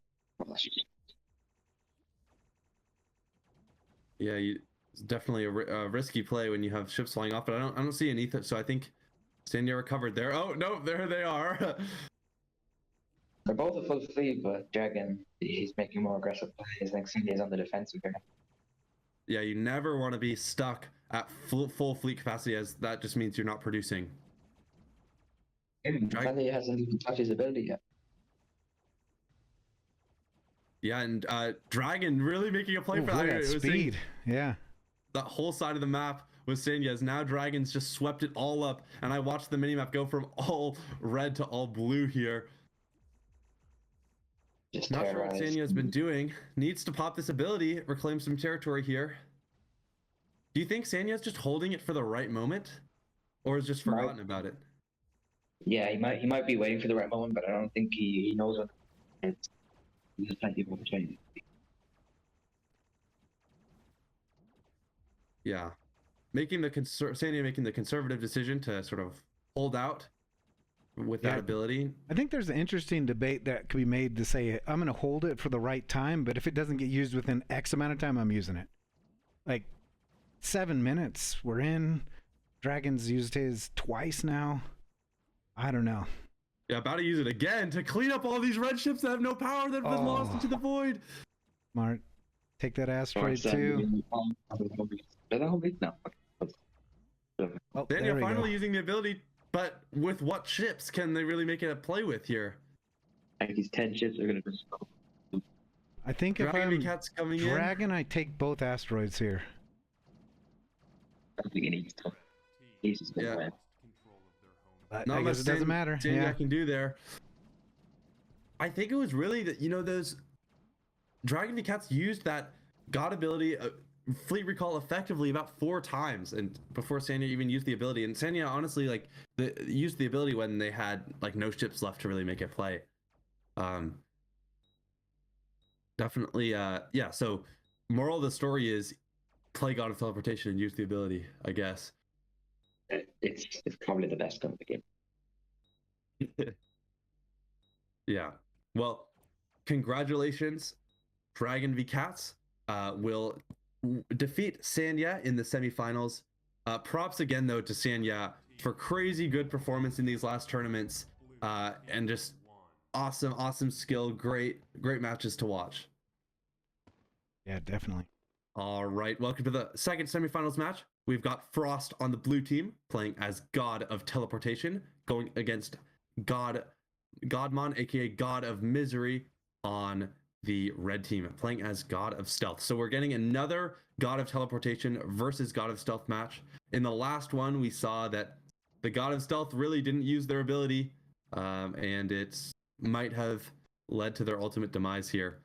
Yeah, it's definitely a risky play when you have ships flying off, but I don't see an ether, so I think Sandyea recovered there. Oh no, there they are. They're both a full fleet, but Dragon, he's making more aggressive plays. I think Sandy's on the defensive here. Yeah, you never want to be stuck at full fleet capacity, as that just means you're not producing. Sandy hasn't even touched his ability yet. Yeah, and Dragon really making a play Ooh, for look that. at It was speed. Yeah. that whole side of the map was Sandya's. Now Dragon's just swept it all up, and I watched the minimap go from all red to all blue here. Just Not sure what terrorized. Sanya's been doing. Needs to pop this ability, reclaim some territory here. Do you think Sanya's just holding it for the right moment, or is just forgotten about it? Yeah, he might be waiting for the right moment, but I don't think he knows what it's. There's plenty of opportunity. Yeah, Sandyea making the conservative decision to sort of hold out with that ability. I think there's an interesting debate that could be made to say, I'm going to hold it for the right time, but if it doesn't get used within X amount of time, I'm using it. Like 7 minutes, we're in. Dragon's used his twice now. I don't know. Yeah, about to use it again to clean up all these red ships that have no power that have been lost into the void. Smart. Take that asteroid too. Oh, Sandyea there we finally go. using the ability, but with what ships can they really make it a play with here? I think these 10 ships are going to just go. I think if I'm DragonvsCATS coming in. Dragon, I take both asteroids here. I think he needs to. He's just going to Yeah. win. But Not I much guess it doesn't matter. Sandyea Yeah. can do there. I think it was really that, those DragonvsCATS used that God ability, fleet recall effectively about 4 times, and before Sandyea even used the ability. And Sandyea honestly used the ability when they had no ships left to really make it play. Definitely, yeah. So moral of the story is play God of Teleportation and use the ability, I guess. It's probably the best gun of the game. Yeah. Well, congratulations, DragonvsCATS will defeat Sandyea in the semifinals. Props again though to Sandyea for crazy good performance in these last tournaments, and just awesome skill. Great matches to watch. Yeah, definitely. All right, welcome to the second semifinals match. We've got Frost on the blue team playing as God of Teleportation, going against Godmon, aka God of Misery, on the red team, playing as God of Stealth. So we're getting another God of Teleportation versus God of Stealth match. In the last one, we saw that the God of Stealth really didn't use their ability, and it might have led to their ultimate demise here.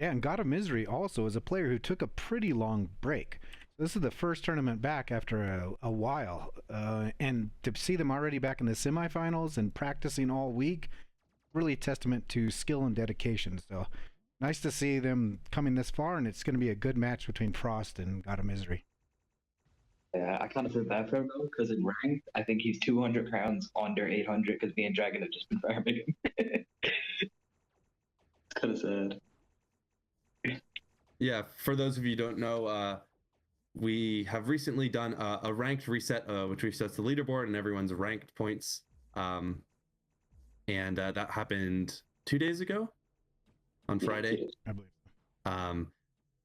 Yeah, and God of Misery also is a player who took a pretty long break. This is the first tournament back after a while, and to see them already back in the semifinals and practicing all week, really a testament to skill and dedication. So Nice to see them coming this far, and it's going to be a good match between Frost and God of Misery. Yeah, I kind of feel bad for him though, because in ranked, I think he's 200 crowns under 800 because me and Dragon have just been farming him. It's kind of sad. Yeah, for those of you who don't know, we have recently done a ranked reset, which resets the leaderboard and everyone's ranked points. And that happened 2 days ago on Friday. I believe.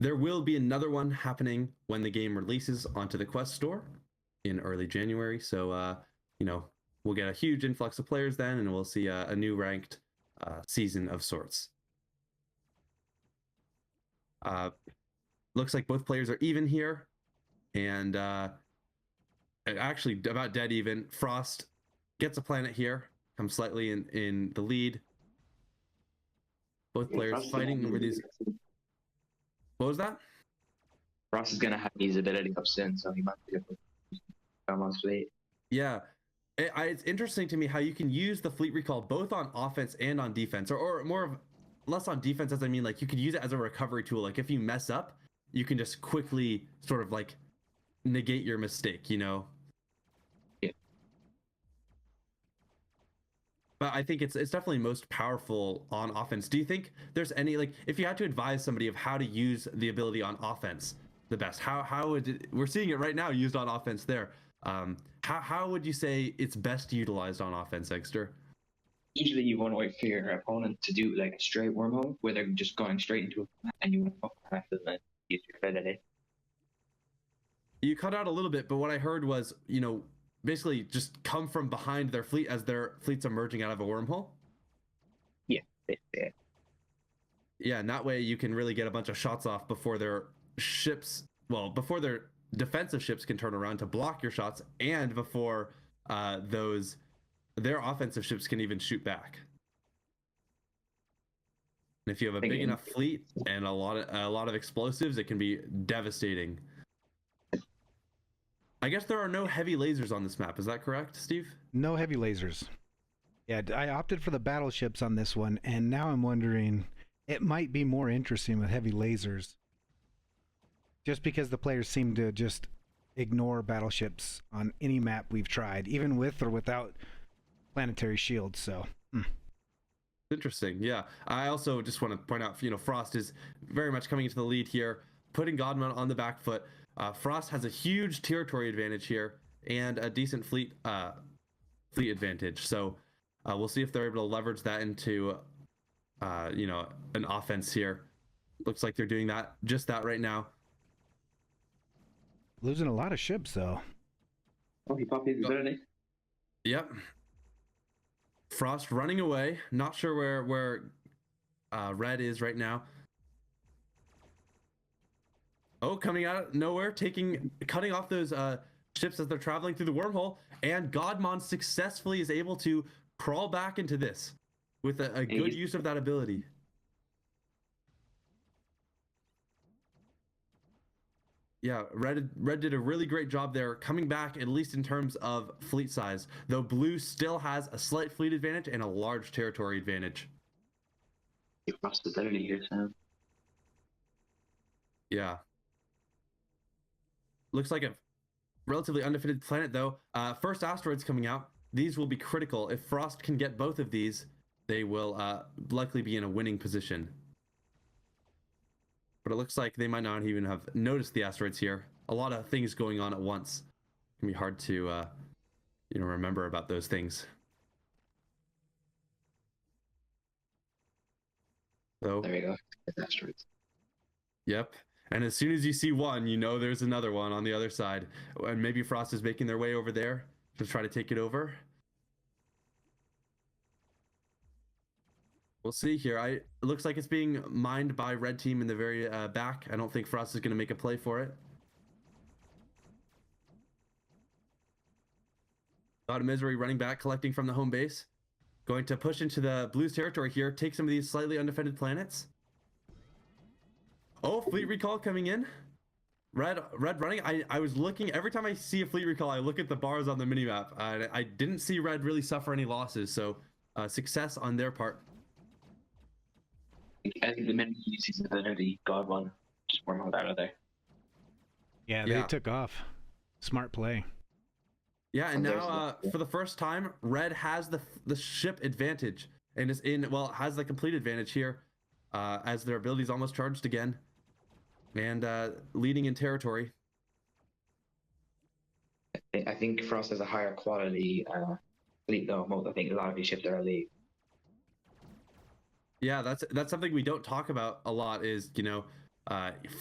There will be another one happening when the game releases onto the Quest store in early January. So, you know, we'll get a huge influx of players then, and we'll see a new ranked season of sorts. Looks like both players are even here, and actually about dead even. Frost gets a planet here, comes slightly in the lead. Both players fighting over these. What was that? Ross is gonna have his ability up soon, so he might be able to almost fleet. Yeah. It's interesting to me how you can use the fleet recall both on offense and on defense, or more of less on defense, as I mean, like you could use it as a recovery tool. Like if you mess up, you can just quickly sort of like negate your mistake, you know? Yeah. But I think it's definitely most powerful on offense. Do you think there's any, like, if you had to advise somebody of how to use the ability on offense the best, how would it, we're seeing it right now used on offense there. How would you say it's best utilized on offense, Exter? Usually you want to wait for your opponent to do like a straight wormhole where they're just going straight into it, and you want to fuck after them and use your ability. You cut out a little bit, but what I heard was, you know, basically just come from behind their fleet as their fleet's emerging out of a wormhole. Yeah. Yeah, and that way you can really get a bunch of shots off before their ships, well, before their defensive ships can turn around to block your shots, and before their offensive ships can even shoot back. And if you have a big enough fleet and a lot of explosives, it can be devastating. I guess there are no heavy lasers on this map. Is that correct, Steve? No heavy lasers. Yeah, I opted for the battleships on this one, and now I'm wondering, it might be more interesting with heavy lasers. Just because the players seem to just ignore battleships on any map we've tried, even with or without planetary shields, so... Interesting, yeah. I also just want to point out, you know, Frost is very much coming into the lead here, putting Godmon on the back foot. Frost has a huge territory advantage here and a decent fleet advantage. So we'll see if they're able to leverage that into, you know, an offense here. Looks like they're doing that, just that right now. Losing a lot of ships, though. Oh, he popped his ability. Yep. Frost running away. Not sure where Red is right now. Oh, coming out of nowhere, cutting off those ships as they're traveling through the wormhole, and Godmon successfully is able to crawl back into this with a good use of that ability. Yeah, Red did a really great job there, coming back, at least in terms of fleet size, though Blue still has a slight fleet advantage and a large territory advantage. You crossed the ability here, Sam. Yeah. Looks like a relatively undefeated planet, though. First asteroids coming out. These will be critical. If Frost can get both of these, they will likely be in a winning position. But it looks like they might not even have noticed the asteroids here. A lot of things going on at once. It can be hard to, you know, remember about those things. So There you go. Asteroids. Yep. And as soon as you see one, you know there's another one on the other side. And maybe Frost is making their way over there to try to take it over. We'll see here. It looks like it's being mined by Red Team in the very back. I don't think Frost is going to make a play for it. God of Misery running back, collecting from the home base. Going to push into the Blues territory here, take some of these slightly undefended planets. Oh, fleet recall coming in. Red running. I was looking, every time I see a fleet recall, I look at the bars on the minimap. I didn't see Red really suffer any losses, so success on their part. I think the minute he uses his ability, God one, just worm out of there. Yeah, Yeah. they took off. Smart play. Yeah, and And there's now for the first time, Red has the ship advantage and is has the complete advantage here, as their ability's almost charged again, and leading in territory. I think Frost has a higher quality fleet though. I think a lot of these ships are elite. Yeah, that's something we don't talk about a lot. Is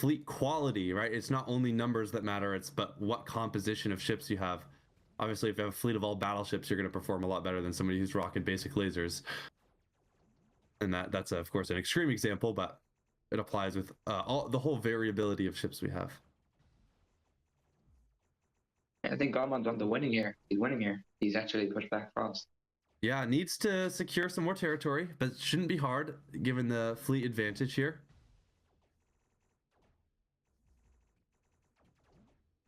fleet quality, right? It's not only numbers that matter, but what composition of ships you have. Obviously, if you have a fleet of all battleships, you're going to perform a lot better than somebody who's rocking basic lasers. And that's of course an extreme example, but it applies with the whole variability of ships we have. I think Godmon's on the winning here. He's winning here. He's actually pushed back Frost. Yeah, needs to secure some more territory, but it shouldn't be hard given the fleet advantage here.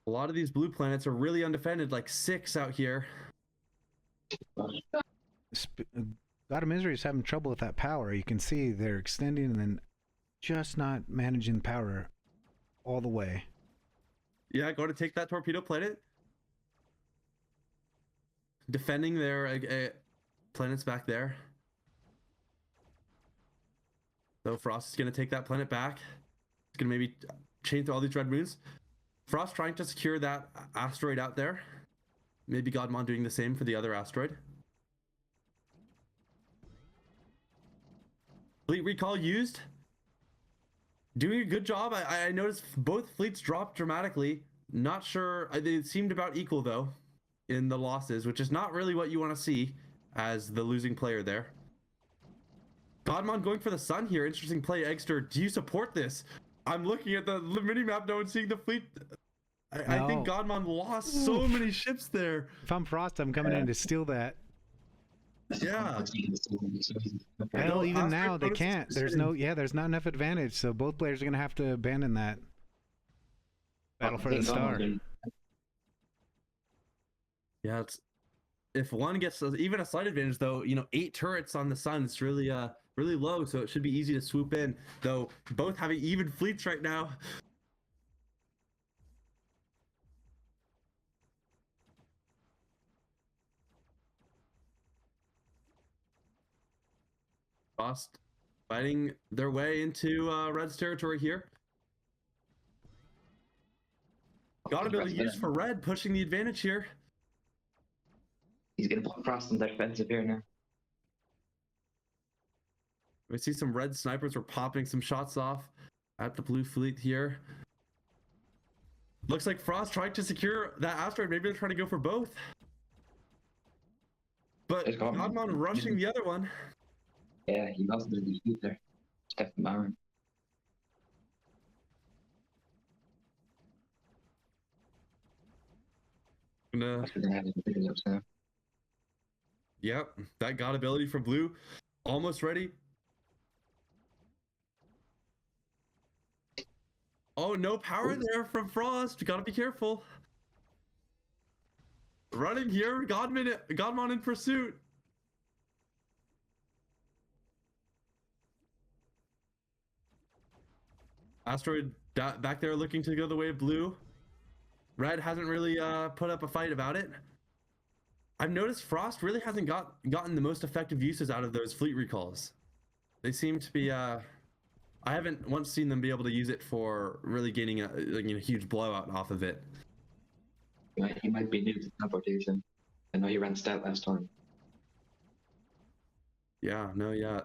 A lot of these blue planets are really undefended, like 6 out here. God of Misery is having trouble with that power. You can see they're extending and then just not managing power all the way. Yeah, going to take that torpedo planet. Defending their planets back there. So Frost is going to take that planet back. He's going to maybe chain through all these red moons. Frost trying to secure that asteroid out there. Maybe Godmon doing the same for the other asteroid. Fleet recall used. Doing a good job. I noticed both fleets dropped dramatically. Not sure. They seemed about equal though in the losses, which is not really what you want to see as the losing player there. Godmon going for the sun here. Interesting play, Eggster. Do you support this? I'm looking at the mini-map now and seeing the fleet. I think Godmon lost so many ships there. If I'm Frost, I'm coming in to steal that. Yeah. Hell, even now they can't. There's not enough advantage, so both players are gonna have to abandon that. Battle for the star. Yeah, if one gets even a slight advantage though, 8 turrets on the sun is really low, so it should be easy to swoop in. Though both having even fleets right now. Frost fighting their way into Red's territory here. God ability used for Red, pushing the advantage here. He's going to put Frost on the defensive here now. We see some Red snipers were popping some shots off at the blue fleet here. Looks like Frost tried to secure that asteroid. Maybe they're trying to go for both. But Godmon rushing the other one. Yeah, he lost the lead there. Steph Baron. Yep, that God ability from blue. Almost ready. Oh, no power there from Frost. Gotta be careful. Running here. Godmon in pursuit. Asteroid back there looking to go the way of blue. Red hasn't really put up a fight about it. I've noticed Frost really hasn't gotten the most effective uses out of those fleet recalls. They seem to be I haven't once seen them be able to use it for really gaining a huge blowout off of it. Yeah, he might be new to teleportation. I know he ran stat last time. Yeah, no, yeah.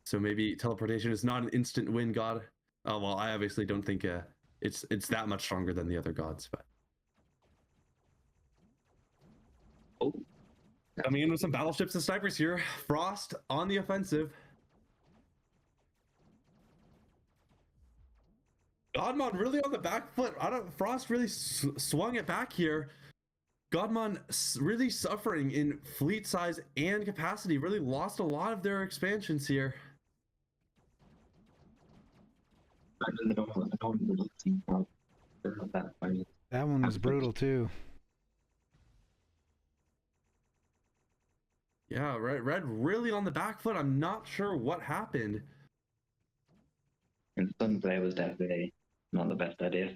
So maybe teleportation is not an instant win god. Oh well, I obviously don't think it's that much stronger than the other gods, but. Oh. Coming in with some battleships and snipers here. Frost on the offensive. Godmon really on the back foot. Frost really swung it back here. Godmon really suffering in fleet size and capacity. Really lost a lot of their expansions here. That one was brutal too. Yeah, red really on the back foot. I'm not sure what happened. And sun play was definitely not the best idea.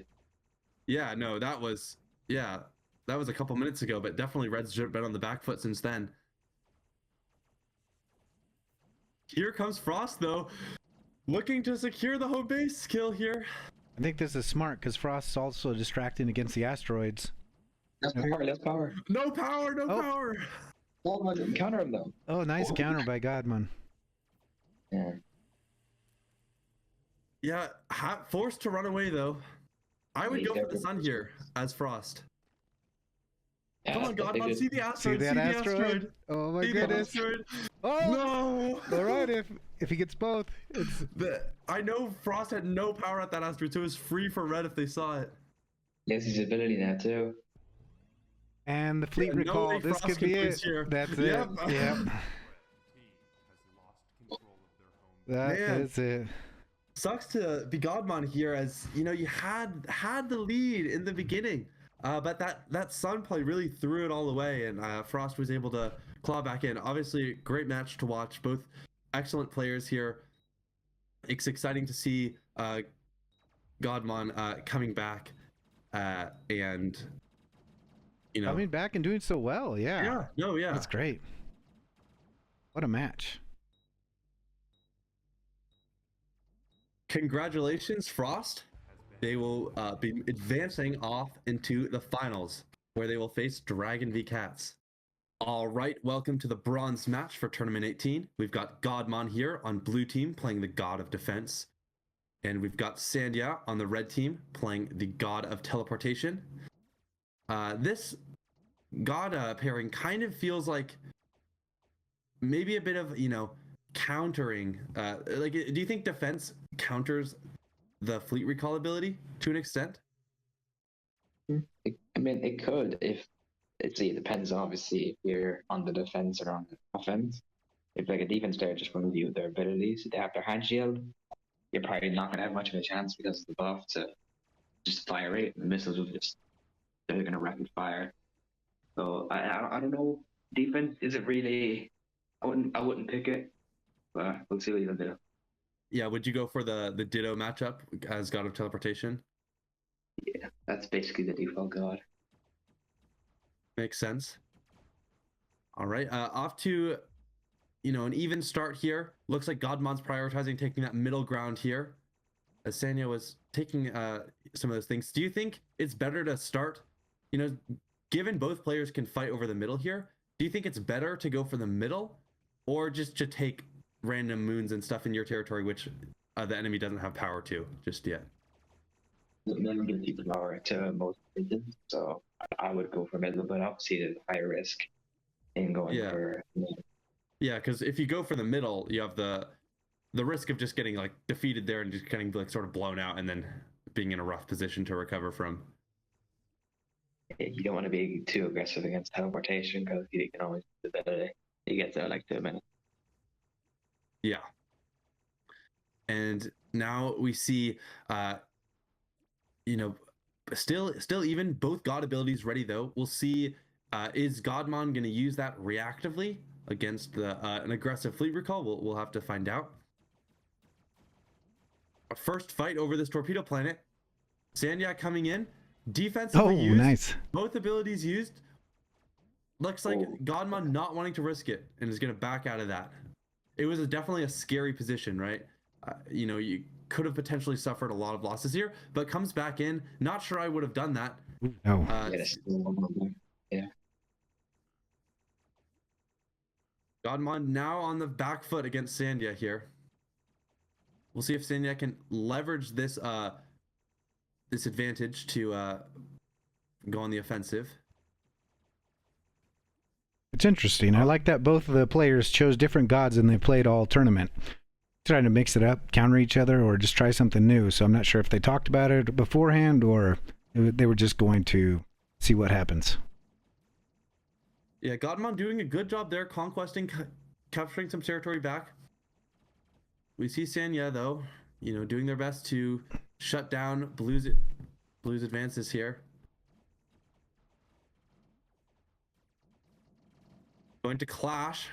Yeah, no, that was a couple minutes ago, but definitely red's been on the back foot since then. Here comes Frost though, looking to secure the home base kill here. I think this is smart because Frost's also distracting against the asteroids. Less power, less power. No power, no Oh. power. Oh, I didn't counter him though. Oh, nice counter by Godman. Yeah. Yeah, forced to run away though. I would He's go for the definitely sun forced. here as Frost. Yeah, Come on, that's Godmon, good. see the See asteroid, that asteroid? Oh my See the goodness. asteroid. Oh, No. all right. If he gets both, it's I know Frost had no power at that asteroid, so it was free for red if they saw it. He has his ability now too. and the fleet Yeah, no recall. way This Frost could can be lose it. here. That's Yep. it. Yep. Red team has lost control of their home. That Man. is it. Sucks to be Godmon here, as you know you had the lead in the beginning, but that sun play really threw it all away, and Frost was able to claw back in. Obviously, great match to watch. Both excellent players here. It's exciting to see Godmon coming back, and you know, Coming back and doing so well. Yeah. yeah. That's great. What a match. Congratulations, Frost. They will be advancing off into the finals, where they will face DragonvsCATS. All right, welcome to the bronze match for Tournament 18. We've got Godmon here on blue team playing the God of Defense. And we've got Sandyea on the red team playing the God of Teleportation. This God pairing kind of feels like maybe a bit of, countering. Do you think defense counters the fleet recall ability to an extent? I mean, it could if it depends obviously if you're on the defense or on the offense. If like a defense player just runs you their abilities, they have their hand shield, you're probably not gonna have much of a chance because of the buff to just fire rate. The missiles will just they're gonna rapid fire. So I don't know. Defense isn't really. I wouldn't pick it, but we'll see what you do. Yeah, would you go for the Ditto matchup as God of Teleportation? Yeah, that's basically the default god. Makes sense. All right, off to, an even start here. Looks like Godmon's prioritizing taking that middle ground here, as Sandyea was taking some of those things. Do you think it's better to start, given both players can fight over the middle here, do you think it's better to go for the middle, or just to take random moons and stuff in your territory, which the enemy doesn't have power to just yet? Middle gives you power to most regions, so I would go for middle, but obviously there's a higher risk in going Yeah. for middle. Yeah, because if you go for the middle, you have the risk of just getting defeated there and just getting sort of blown out, and then being in a rough position to recover from. You don't want to be too aggressive against teleportation because you can always do that. You get there like 2 minutes. Yeah. And now we see, still even both God abilities ready though. We'll see, is Godmon going to use that reactively against an aggressive fleet recall? We'll have to find out. A first fight over this torpedo planet. Sandyea coming in, defensively used. Nice. Both abilities used. Looks like Oh. Godmon not wanting to risk it and is going to back out of that. It was definitely a scary position, right? You could have potentially suffered a lot of losses here, but comes back in. Not sure I would have done that. No. Yeah. Godmon now on the back foot against Sandyea here. We'll see if Sandyea can leverage this this advantage to go on the offensive. It's interesting. I like that both of the players chose different gods and they played all tournament. Trying to mix it up, counter each other, or just try something new. So I'm not sure if they talked about it beforehand or they were just going to see what happens. Yeah, Godmon doing a good job there, conquesting, capturing some territory back. We see Sandyea though, doing their best to shut down Blue's advances here. Going to clash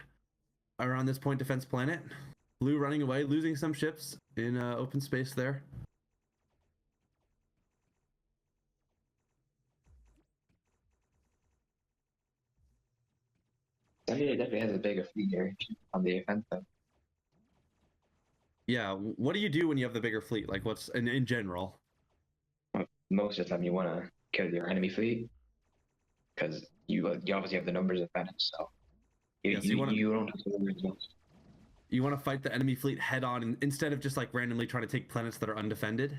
around this point defense planet. Blue running away, losing some ships in open space there. Sandyea definitely has a bigger fleet here on the offensive. Yeah, what do you do when you have the bigger fleet? Like, what's in general? Most of the time, you want to kill your enemy fleet because you obviously have the numbers advantage. So you don't have to worry as much. You want to fight the enemy fleet head on instead of just like randomly trying to take planets that are undefended.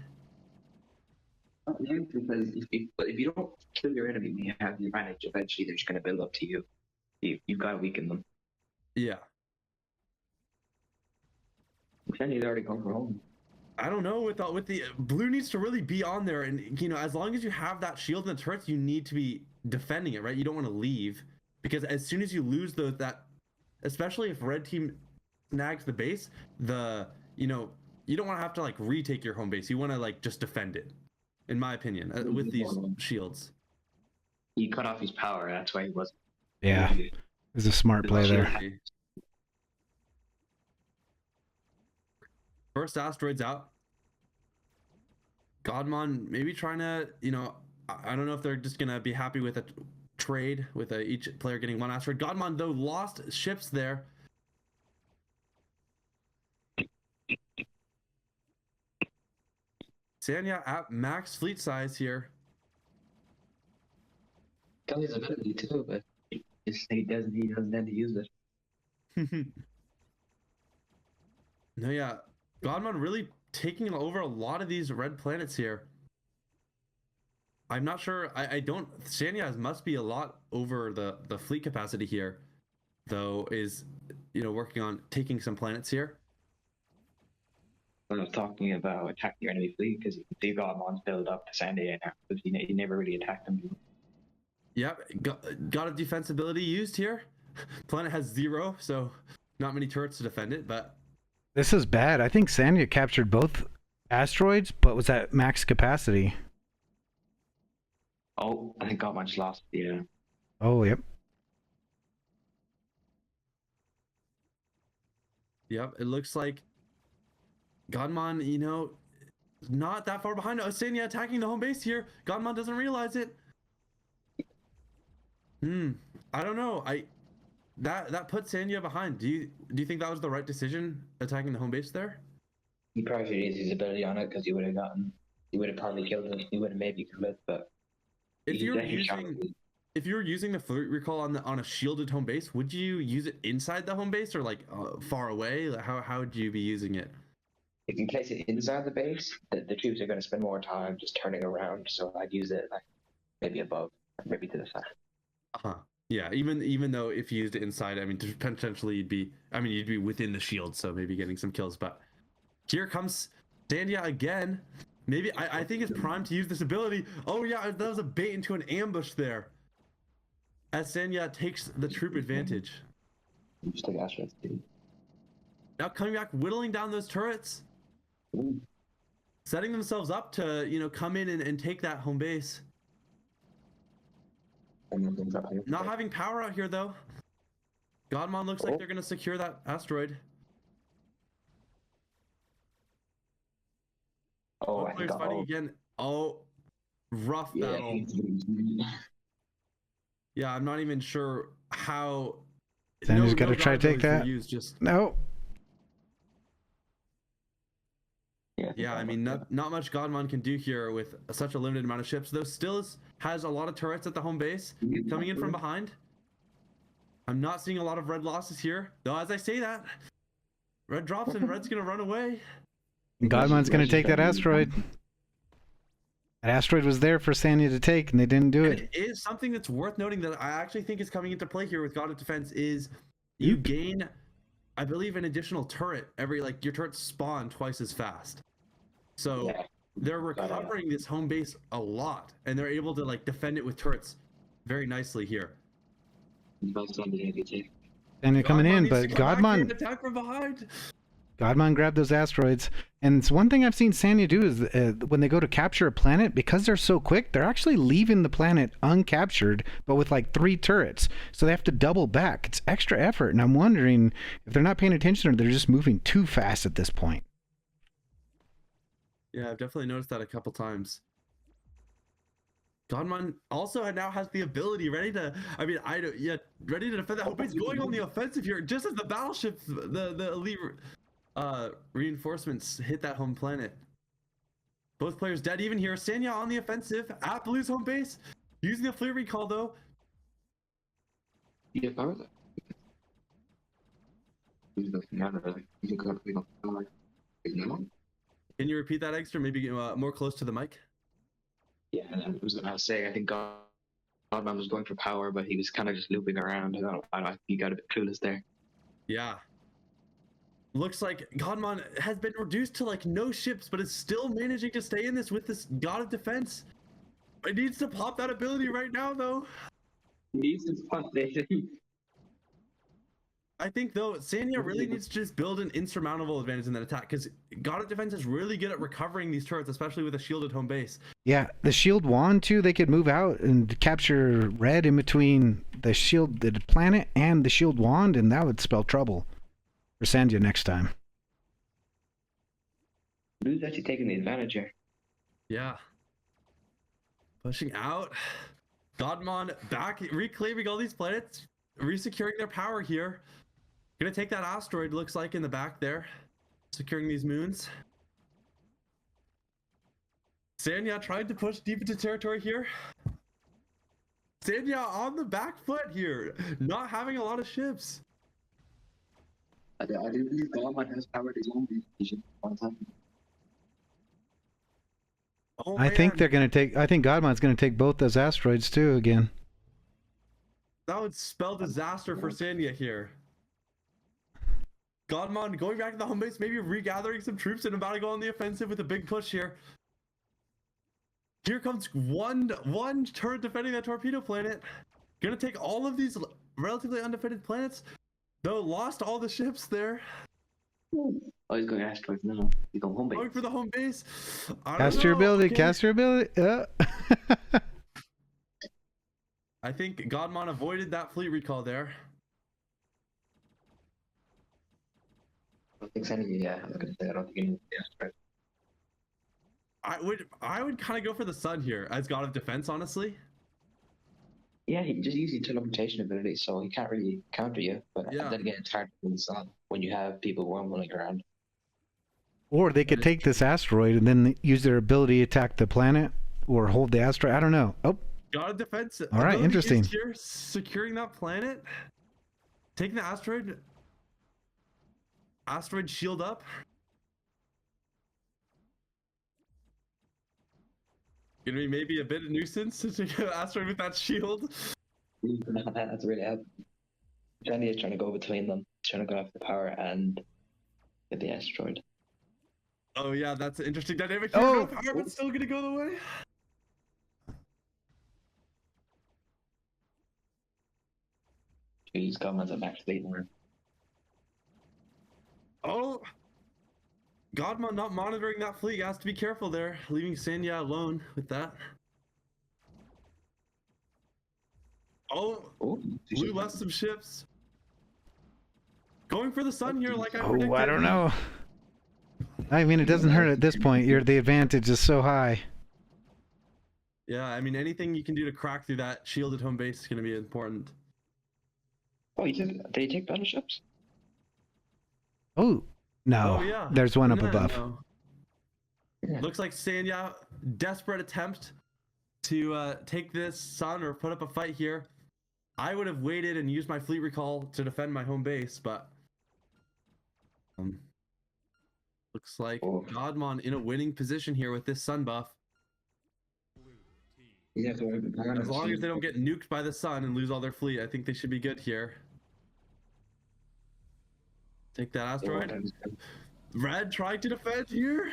Yeah, because if you don't kill your enemy when you have the advantage, eventually they're just going to build up to you. You've got to weaken them. Yeah. Sandy's already gone for home. I don't know, with the blue needs to really be on there, and you know, as long as you have that shield and the turrets, you need to be defending it, right? You don't want to leave, because as soon as you lose that, especially if red team snags the base, you don't want to have to like retake your home base. You want to like just defend it, in my opinion, with these shields. He cut off his power. That's why he wasn't. Yeah, it was a smart play there. First asteroid's out. Godmon maybe trying to, I don't know if they're just going to be happy with a trade with each player getting one asteroid. Godmon, though, lost ships there. Sandyea at max fleet size here. Got his ability too, but he doesn't have to use it. No, yeah. Godmon really taking over a lot of these red planets here. I'm not sure. I don't. Sandyea must be a lot over the fleet capacity here, though. Is working on taking some planets here. I was talking about attacking your enemy fleet because you can see Godmon's build up to Sandyea now, but he never really attacked them. Yep, got a defensibility used here. Planet has 0, so not many turrets to defend it, but. This is bad. I think Sandyea captured both asteroids, but was at max capacity. Oh, I think Godmon just lost the. Oh, yep. Yep, it looks like Godmon, not that far behind. Sandyea attacking the home base here. Godmon doesn't realize it. I don't know. That put Sandyea behind. Do you think that was the right decision, attacking the home base there? He probably should use his ability on it because he would have probably killed it. He would have maybe killed it, but if you're using the fleet recall on a shielded home base, would you use it inside the home base or like far away? Like, how would you be using it? If you place it inside the base, the troops are going to spend more time just turning around. So I'd use it like maybe above, or maybe to the side. Yeah, even though if you used it inside, I mean, potentially you'd be within the shield, so maybe getting some kills. But here comes Sandyea again. Maybe I think it's primed to use this ability. Oh yeah, that was a bait into an ambush there. As Sandyea takes the troop advantage. Just take asteroids, dude. Now coming back, whittling down those turrets. Ooh. Setting themselves up to, come in and take that home base. Not having power out here, though. Godmon looks like they're going to secure that asteroid. Oh, players fighting again. Oh, rough battle. Yeah, I'm not even sure how. Sandy's got to try to take that. No. Yeah, I mean, not much Godmon can do here with such a limited amount of ships, though still has a lot of turrets at the home base coming in from behind. I'm not seeing a lot of red losses here, though as I say that, red drops and red's going to run away. Godmon's going to take that asteroid. That asteroid was there for Sandyea to take, and they didn't do it. It is something that's worth noting that I actually think is coming into play here with God of Defense is you gain, I believe, an additional turret your turrets spawn twice as fast. So they're recovering this home base a lot, and they're able to defend it with turrets very nicely here. Sandyea coming in, but Godmon attack from behind. Godmon grabbed those asteroids. And it's one thing I've seen Sandyea do is when they go to capture a planet, because they're so quick, they're actually leaving the planet uncaptured, but with like 3 turrets. So they have to double back. It's extra effort. And I'm wondering if they're not paying attention or they're just moving too fast at this point. Yeah, I've definitely noticed that a couple times. Godmon also now has the ability ready to, ready to defend that whole base, going on the offensive here, just as the battleships, the elite reinforcements hit that home planet. Both players dead even here. Sandyea on the offensive at Blue's home base, using the fleet recall though. Yeah, power that. Can you repeat that, Extra? Maybe more close to the mic? Yeah, and I was saying, I think Godman was going for power, but he was kind of just looping around. I don't know, he got a bit clueless there. Yeah. Looks like Godmon has been reduced to like no ships, but is still managing to stay in this with this God of Defense. It needs to pop that ability right now, though. He needs to pop it. I think, though, Sandyea really needs to just build an insurmountable advantage in that attack, because God of Defense is really good at recovering these turrets, especially with a shielded home base. Yeah, the shield wand, too, they could move out and capture red in between the shielded planet and the shield wand, and that would spell trouble for Sandyea next time. Blue's actually taking the advantage here. Yeah. Pushing out. Godmon back, reclaiming all these planets, resecuring their power here. Gonna take that asteroid, looks like, in the back there. Securing these moons. Sandyea tried to push deep into territory here. Sandyea on the back foot here, not having a lot of ships. I do believe Godman has powered his own vision one time. Oh, I think man. they're going to take, I think Godmon's going to take both those asteroids too again. That would spell disaster for Sandyea here. Godmon going back to the home base, maybe regathering some troops and about to go on the offensive with a big push here. Here comes one turret defending that torpedo planet. Gonna take all of these relatively undefended planets. Though lost all the ships there. Oh, he's going asteroids now. He's going home base. Going for the home base. Cast your ability, okay. cast your ability. I think Godmon avoided that fleet recall there. I don't think Sandy, yeah, I was going to say, I don't think he needs the asteroid. I would kind of go for the sun here as God of Defense, honestly. Yeah, he just uses teleportation ability, so he can't really counter you. But Yeah. then again, it's hard to win the sun when you have people rumbling around. Or they could take this asteroid and then use their ability to attack the planet or hold the asteroid. I don't know. Oh, God of Defense. All right, ability interesting. used here, securing that planet. Taking the asteroid. Asteroid shield up. Gonna be maybe a bit of nuisance to take an asteroid with that shield. That's really helpful. Sandy is trying to go between them, trying to go off the power and get the asteroid. Oh yeah, that's an interesting dynamic here. Oh. No power, but still gonna go the way. He's Godman's at max fleet now. Oh, Godmon not monitoring that fleet. Has to be careful there, leaving Sandyea alone with that. Oh, Oh, Blue left some ships. Going for the sun here, like I predicted. oh, I don't know. I mean, it doesn't hurt at this point. The advantage is so high. Yeah, I mean, anything you can do to crack through that shielded home base is going to be important. Oh, did he take battleships? Oh, no. Oh, yeah. There's one up No, above. no. Yeah. Looks like Sandyea, desperate attempt to take this sun or put up a fight here. I would have waited and used my fleet recall to defend my home base, but looks like Oh. Godmon in a winning position here with this sun buff. Yeah, so As long as they don't get nuked by the sun and lose all their fleet, I think they should be good here. Take that asteroid. Red trying to defend here.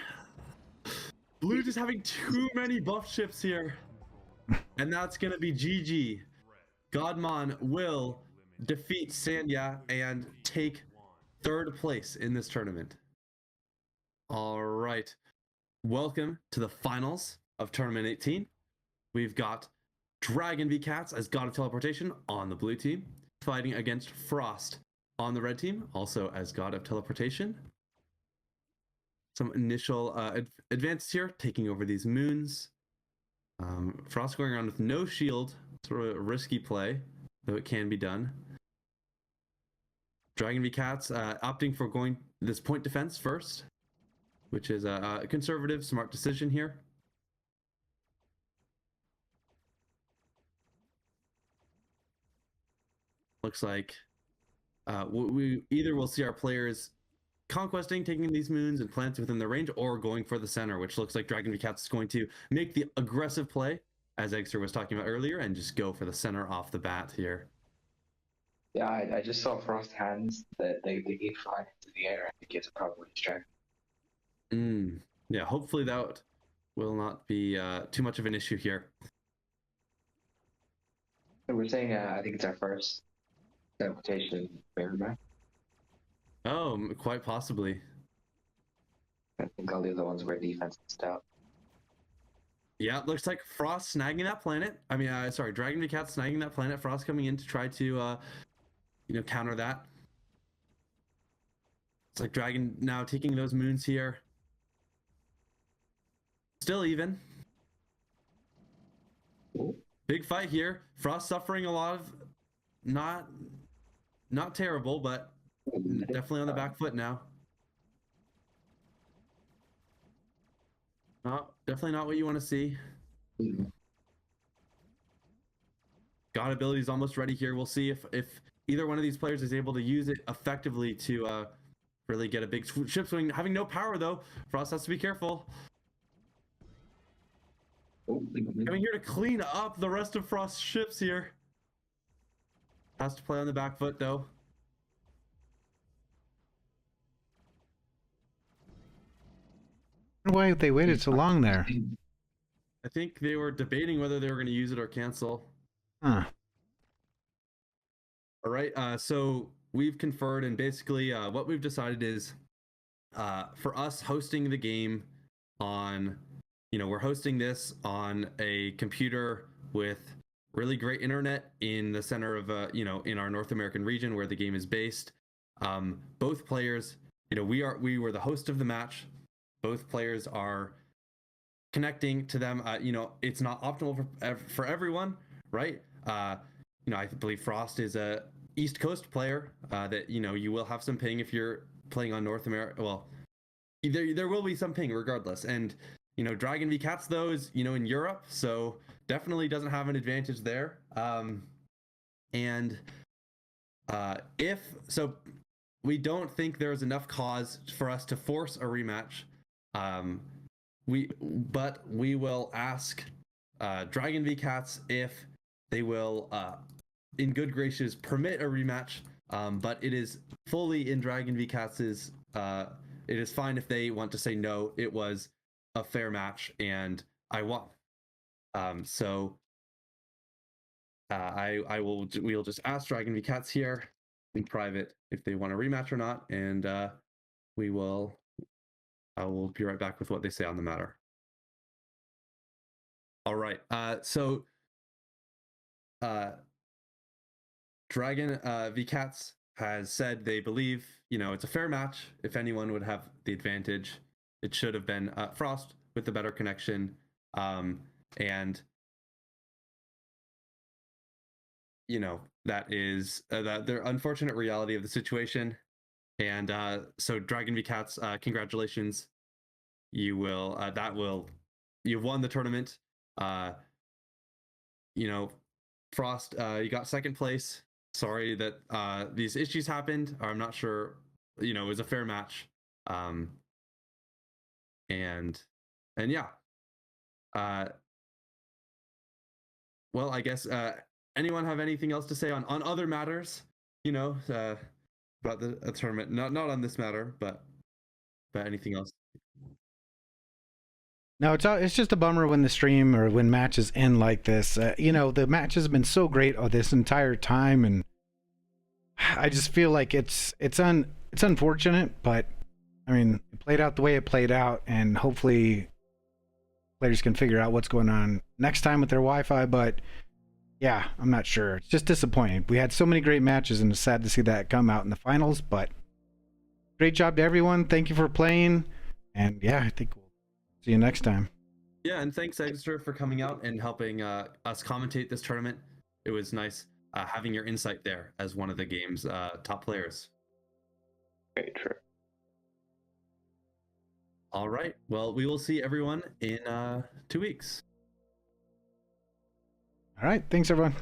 Blue just having too many buff ships here. And that's going to be GG. Godmon will defeat Sandyea and take third place in this tournament. right. Welcome to the finals of Tournament 18. We've got DragonvsCATS as God of Teleportation on the blue team, fighting against Frost on the red team, also as God of Teleportation. Some initial advances here, taking over these moons. Frost going around with no shield, sort of a risky play, though it can be done. DragonvsCATS opting for going this point defense first, which is a conservative, smart decision here. Looks like we either will see our players conquesting, taking these moons and plants within their range, or going for the center, which looks like DragonvsCATS is going to make the aggressive play, as Eggster was talking about earlier, and just go for the center off the bat here. Yeah, I just saw Frost hands that they keep flying into the air. I think it's probably distracting. Yeah, hopefully that will not be too much of an issue here. So we're saying I think it's our first teleportation fair match. Oh, quite possibly. I think all the other ones were defense and stuff. Yeah, it looks like Frost snagging that planet. I mean, sorry, DragonvsCATS snagging that planet. Frost coming in to try to, counter that. It's like Dragon now taking those moons here. Still even. Ooh. Big fight here. Frost suffering a lot of, not terrible, but definitely on the back foot now. Definitely not what you want to see. God ability is almost ready here. We'll see if either one of these players is able to use it effectively to really get a big ship swing. Having no power though, Frost has to be careful. Coming here to clean up the rest of Frost's ships here. Has to play on the back foot though. Why they waited so long there? I think they were debating whether they were going to use it or cancel. Huh. All right, so we've conferred, and basically what we've decided is for us hosting the game on, we're hosting this on a computer with really great internet in the center of, in our North American region where the game is based. Both players, we were the host of the match. Both players are connecting to them. It's not optimal for everyone, right? I believe Frost is a East Coast player that, you will have some ping if you're playing on North America. Well, there will be some ping regardless. And, DragonvsCATS though is, in Europe, so definitely doesn't have an advantage there. We don't think there's enough cause for us to force a rematch. But we will ask DragonvsCATS if they will, in good graces, permit a rematch. But it is fully in DragonvsCATS's. It is fine if they want to say no. It was a fair match, and I won. We'll just ask DragonvsCATS here in private if they want a rematch or not, and I will be right back with what they say on the matter. All right. DragonvsCATS has said they believe, it's a fair match. If anyone would have the advantage, it should have been Frost with the better connection. And that is the unfortunate reality of the situation. And so DragonvsCATS, congratulations. You've won the tournament. Frost, you got second place. Sorry that these issues happened. I'm not sure, it was a fair match. And yeah. Well, I guess anyone have anything else to say on other matters, about the tournament? Not on this matter, but anything else? No, it's just a bummer when the stream or when matches end like this. The match has been so great this entire time, and I just feel like it's unfortunate, but I mean, it played out the way it played out, and hopefully players can figure out what's going on next time with their Wi-Fi. But yeah, I'm not sure. It's just disappointing. We had so many great matches, and it's sad to see that come out in the finals. But great job to everyone. Thank you for playing. And yeah, I think we'll see you next time. Yeah, and thanks, Exeter, for coming out and helping us commentate this tournament. It was nice having your insight there as one of the game's top players. Very true. All right. Well, we will see everyone in 2 weeks. All right. Thanks, everyone.